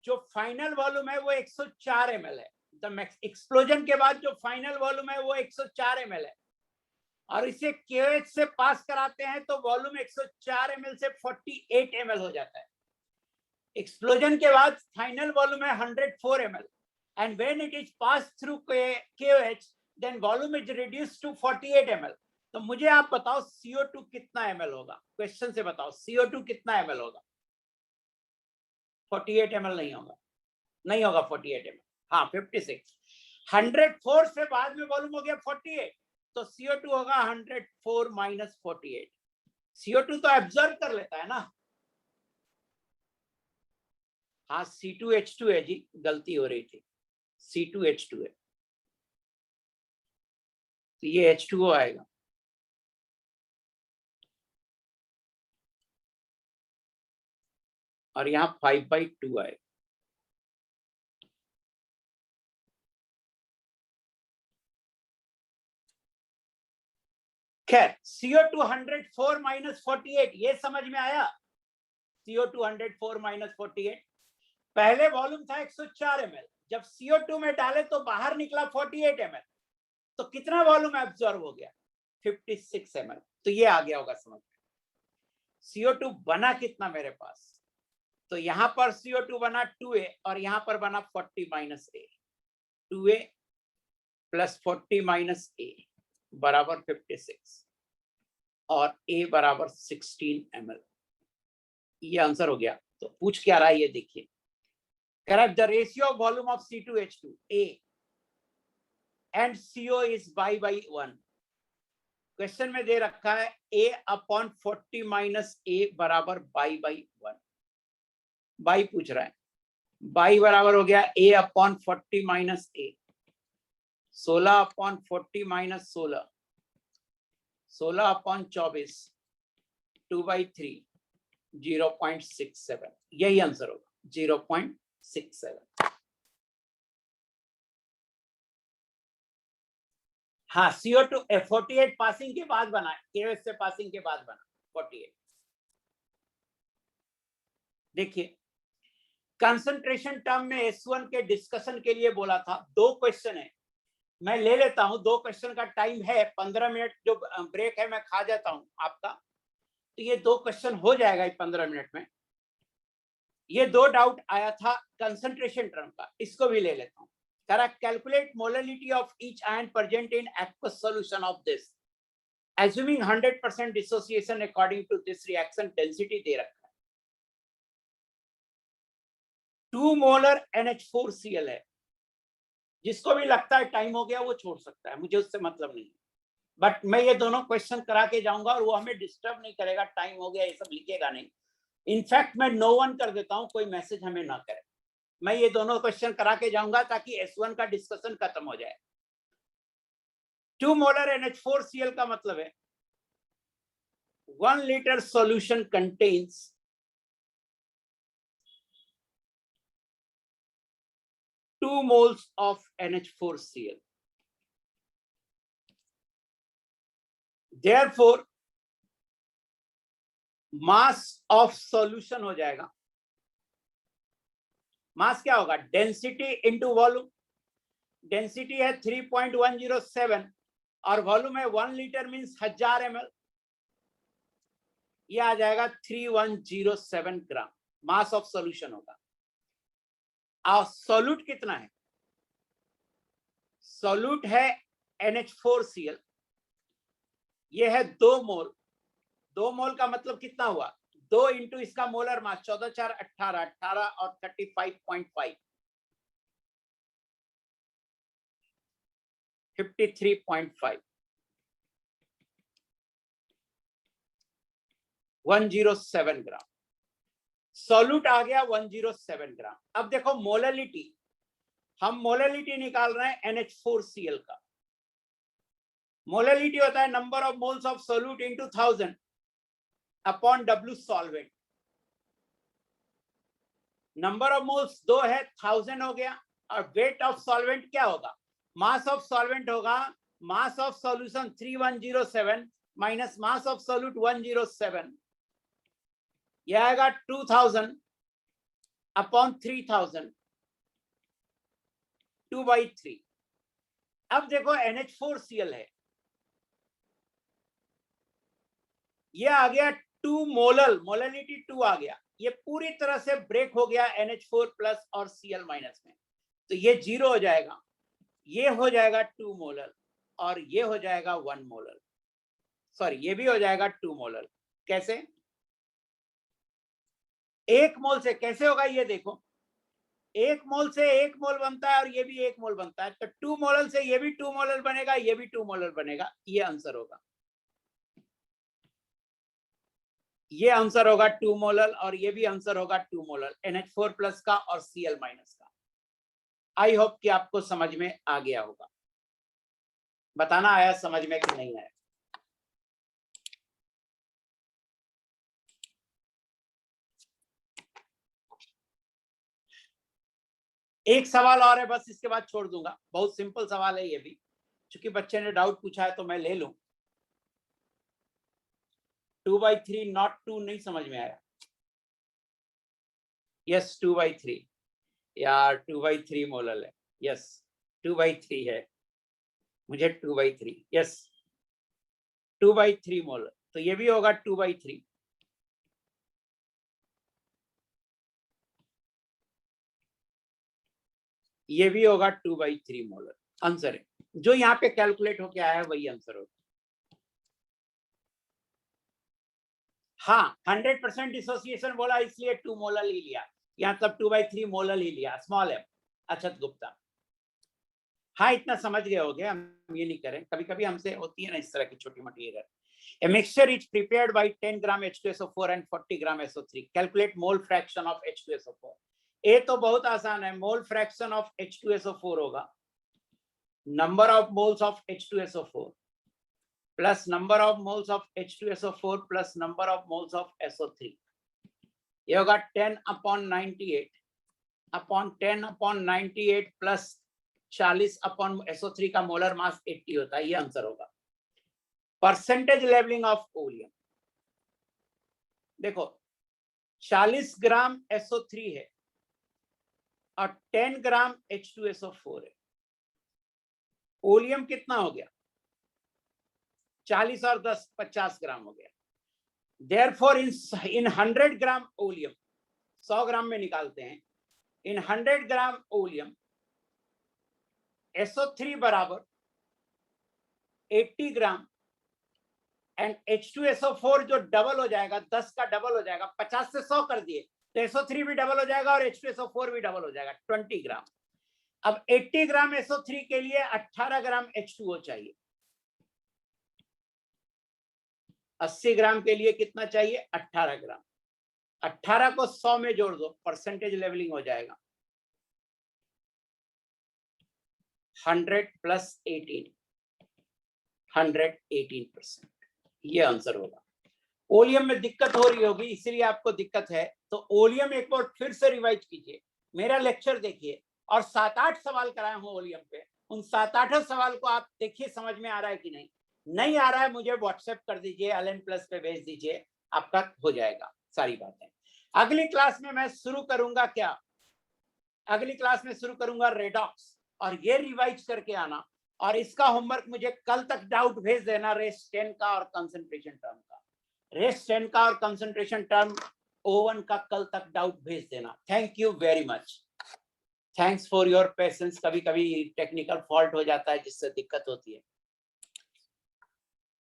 जो फाइनल वॉल्यूम है वो 104 ml है। द एक्सप्लोजन के बाद जो फाइनल वॉल्यूम है वो 104 ml है, और इसे KOH से पास कराते हैं तो वॉल्यूम 104 ml से 48 ml हो जाता है। एक्सप्लोजन के बाद फाइनल वॉल्यूम है 104 ml, and when it is pass through KOH then volume is reduced to 48 ml। तो मुझे आप बताओ CO2 कितना ml होगा, क्वेश्चन से बताओ CO2 कितना ml होगा। 48 ml नहीं होगा, नहीं होगा 48 ml, हाँ 56। 104 से बाद में वॉल्यूम हो गया 48, तो CO2 होगा 104 माइनस 48। CO2 तो एब्जॉर्ब कर लेता है ना। हाँ C2H2 है जी, गलती हो रही थी, C2H2 है तो ये H2O आएगा। और यहाँ 5/2 आएगा। खैर CO2 104 माइनस 48 ये समझ में आया। CO2 104 माइनस 48, पहले वॉल्यूम था 104 ml, जब CO2 में डाले तो बाहर निकला 48 ml, तो कितना वॉल्यूम एब्जॉर्ब हो गया 56 ml। तो ये आ गया होगा समझ में। CO2 बना कितना मेरे पास, तो यहां पर CO2 बना 2A और यहां पर बना 40 minus A। 2A plus 40 minus A बराबर 56 और A बराबर 16 ml। ये आंसर हो गया। तो पूछ क्या रहा है ये देखिए। Correct the ratio of volume of C2H2 A and CO is by/1। Question में दे रखा है A अपॉन 40 माइनस A बराबर by/1। बाई पूछ रहा है, बाई बराबर हो गया A upon 40 minus A, 16 upon 40 minus 16, 16 upon 24, 2/3, 0.67। यही आंसर होगा 0.67। हाँ CO2 48 पासिंग के बाद बना, KOH से पासिंग के बाद बना 48। देखिए कंसंट्रेशन टर्म में S1 के डिस्कशन के लिए बोला था। 2 क्वेश्चन है, मैं ले लेता हूं। 2 क्वेश्चन का टाइम है 15 मिनट, जो ब्रेक है मैं खा जाता हूं आपका, तो ये 2 क्वेश्चन हो जाएगा 15 मिनट में। ये 2 डाउट आया था कंसंट्रेशन टर्म का, इसको भी ले लेता हूं। Correct, calculate molality of each ion present in aqueous solution of this assuming 100% dissociation according to this reaction density दे रखा है। 2 मोलर NH4Cl है। जिसको भी लगता है टाइम हो गया वो छोड़ सकता है, मुझे उससे मतलब नहीं, बट मैं ये दोनों क्वेश्चन करा के जाऊंगा और वो हमें डिस्टर्ब नहीं करेगा। टाइम हो गया ये सब लिखेगा नहीं। इनफैक्ट मैं no 1 कर देता हूं, कोई मैसेज हमें ना करे। मैं ये दोनों क्वेश्चन करा के जाऊंगा ताकि S1 का डिस्कशन खत्म हो जाए। 2 मोलर NH4Cl का मतलब है 1 liter solution contains 2 moles of NH4Cl. Therefore, mass of solution हो जाएगा। मास क्या होगा, डेंसिटी इंटू वॉल्यूम। डेंसिटी है 3.107 और वॉल्यूम है 1 लीटर मीन्स 1000 ml। ये आ जाएगा 3107 ग्राम मास ऑफ सॉल्यूशन होगा। और सॉल्यूट कितना है, सॉल्यूट है NH4Cl, ये है 2 मोल। 2 मोल का मतलब कितना हुआ, 2 इंटू इसका मोलर मास 14 4 18 18 और 35.5 53.5 107 ग्राम सॉल्यूट आ गया 107 ग्राम। अब देखो मोललिटी, हम मोललिटी निकाल रहे हैं NH4Cl का। मोललिटी होता है number of moles of solute into 1000 upon W solvent. Number of moles 2 है, 1000 हो गया, और वेट ऑफ सॉल्वेंट क्या होगा? मास ऑफ सॉल्वेंट होगा mass of solution 3107 minus mass of solute 107, यह आएगा 2000 अपॉन 3000 2/3। अब देखो NH4Cl है, यह आ गया 2 मोलल, मोललिटी 2 आ गया, ये पूरी तरह से ब्रेक हो गया NH4 प्लस और Cl माइनस में, तो ये 0 हो जाएगा, ये हो जाएगा 2 मोलल और ये हो जाएगा 1 मोलल, सॉरी ये भी हो जाएगा 2 मोलल। कैसे? 1 मोल से कैसे होगा ये देखो, 1 मोल से 1 मोल बनता है और ये भी 1 मोल बनता है, तो 2 मोलल से ये भी 2 मोलल बनेगा, ये भी 2 मोलल बनेगा, ये आंसर होगा, ये आंसर होगा 2 मोलल और ये भी आंसर होगा 2 मोलल NH4 प्लस का और Cl माइनस का। आई होप कि आपको समझ में आ गया होगा, बताना आया समझ में कि नहीं आया। एक सवाल और है बस, इसके बाद छोड़ दूंगा, बहुत सिंपल सवाल है ये भी, क्योंकि बच्चे ने डाउट पूछा है तो मैं ले लूं। 2/3 नॉट 2 नहीं समझ में आया। यस 2/3 यार, 2/3 मोलल है, यस 2/3 है, मुझे 2/3, यस 2/3 मोलल, तो ये भी होगा 2/3। ये भी होगा 2/3 मोलर, आंसर है जो यहाँ पे कैलकुलेट होके आया है वही आंसर होगा। हाँ 100% डिसोसिएशन बोला इसलिए 2 मोलर ही लिया, यहाँ तब 2/3 मोलर ही लिया, स्मॉल एम। अक्षत गुप्ता, हाँ इतना समझ गए होगे, हम ये नहीं करें, कभी कभी हमसे होती है ना इस तरह की छोटी मोटी error. A mixture is prepared by 10 gram H2SO4 and 40 gram SO3. Calculate mole fraction of H2SO4. ये तो बहुत आसान है, मोल फ्रैक्शन ऑफ H2SO4 होगा number of moles of H2SO4 plus number of moles of H2SO4 plus number of moles of SO3, ये होगा 10/98 upon 10/98 plus 40 upon SO3 का molar mass 80 होता है, ये आंसर होगा। परसेंटेज लेवलिंग ऑफ ओलियम, देखो 40 ग्राम SO3 है और 10 ग्राम H2SO4 है, ओलियम कितना हो गया? 40 और 10 50 ग्राम हो गया। देयरफॉर इन 100 ग्राम ओलियम, 100 ग्राम में निकालते हैं, इन 100 ग्राम ओलियम SO3 बराबर 80 ग्राम एंड H2SO4 जो डबल हो जाएगा, 10 का डबल हो जाएगा, 50 से 100 कर दिए तो SO3 भी डबल हो जाएगा और H2SO4 भी डबल हो जाएगा, 20 ग्राम। अब 80 ग्राम SO3 के लिए 18 ग्राम H2O चाहिए, 80 ग्राम के लिए कितना चाहिए? 18 ग्राम। 18 को 100 में जोड़ दो, परसेंटेज लेवलिंग हो जाएगा 100 प्लस 18, 118%, ये आंसर होगा। ओलियम में दिक्कत हो रही होगी इसीलिए आपको दिक्कत है, तो ओलियम एक बार फिर से रिवाइज कीजिए, मेरा लेक्चर देखिए और 7-8 सवाल कराए हूं ओलियम पे, उन 7-8 सवाल को आप देखिए समझ में आ रहा है कि नहीं। नहीं आ रहा है मुझे व्हाट्सएप कर दीजिए, LN+ पे भेज दीजिए, आपका हो जाएगा सारी बातें। अगली क्लास में मैं शुरू करूंगा क्या, अगली क्लास में शुरू करूंगा रेडॉक्स, और ये रिवाइज करके आना, और इसका होमवर्क मुझे कल तक डाउट भेज देना, रेस 10 का और कंसंट्रेशन टर्म का, रेस 10 का और कंसंट्रेशन टर्म O1 का कल तक डाउट भेज देना। Thank you very much, thanks for your patience. कभी कभी टेक्निकल फॉल्ट हो जाता है जिससे दिक्कत होती है।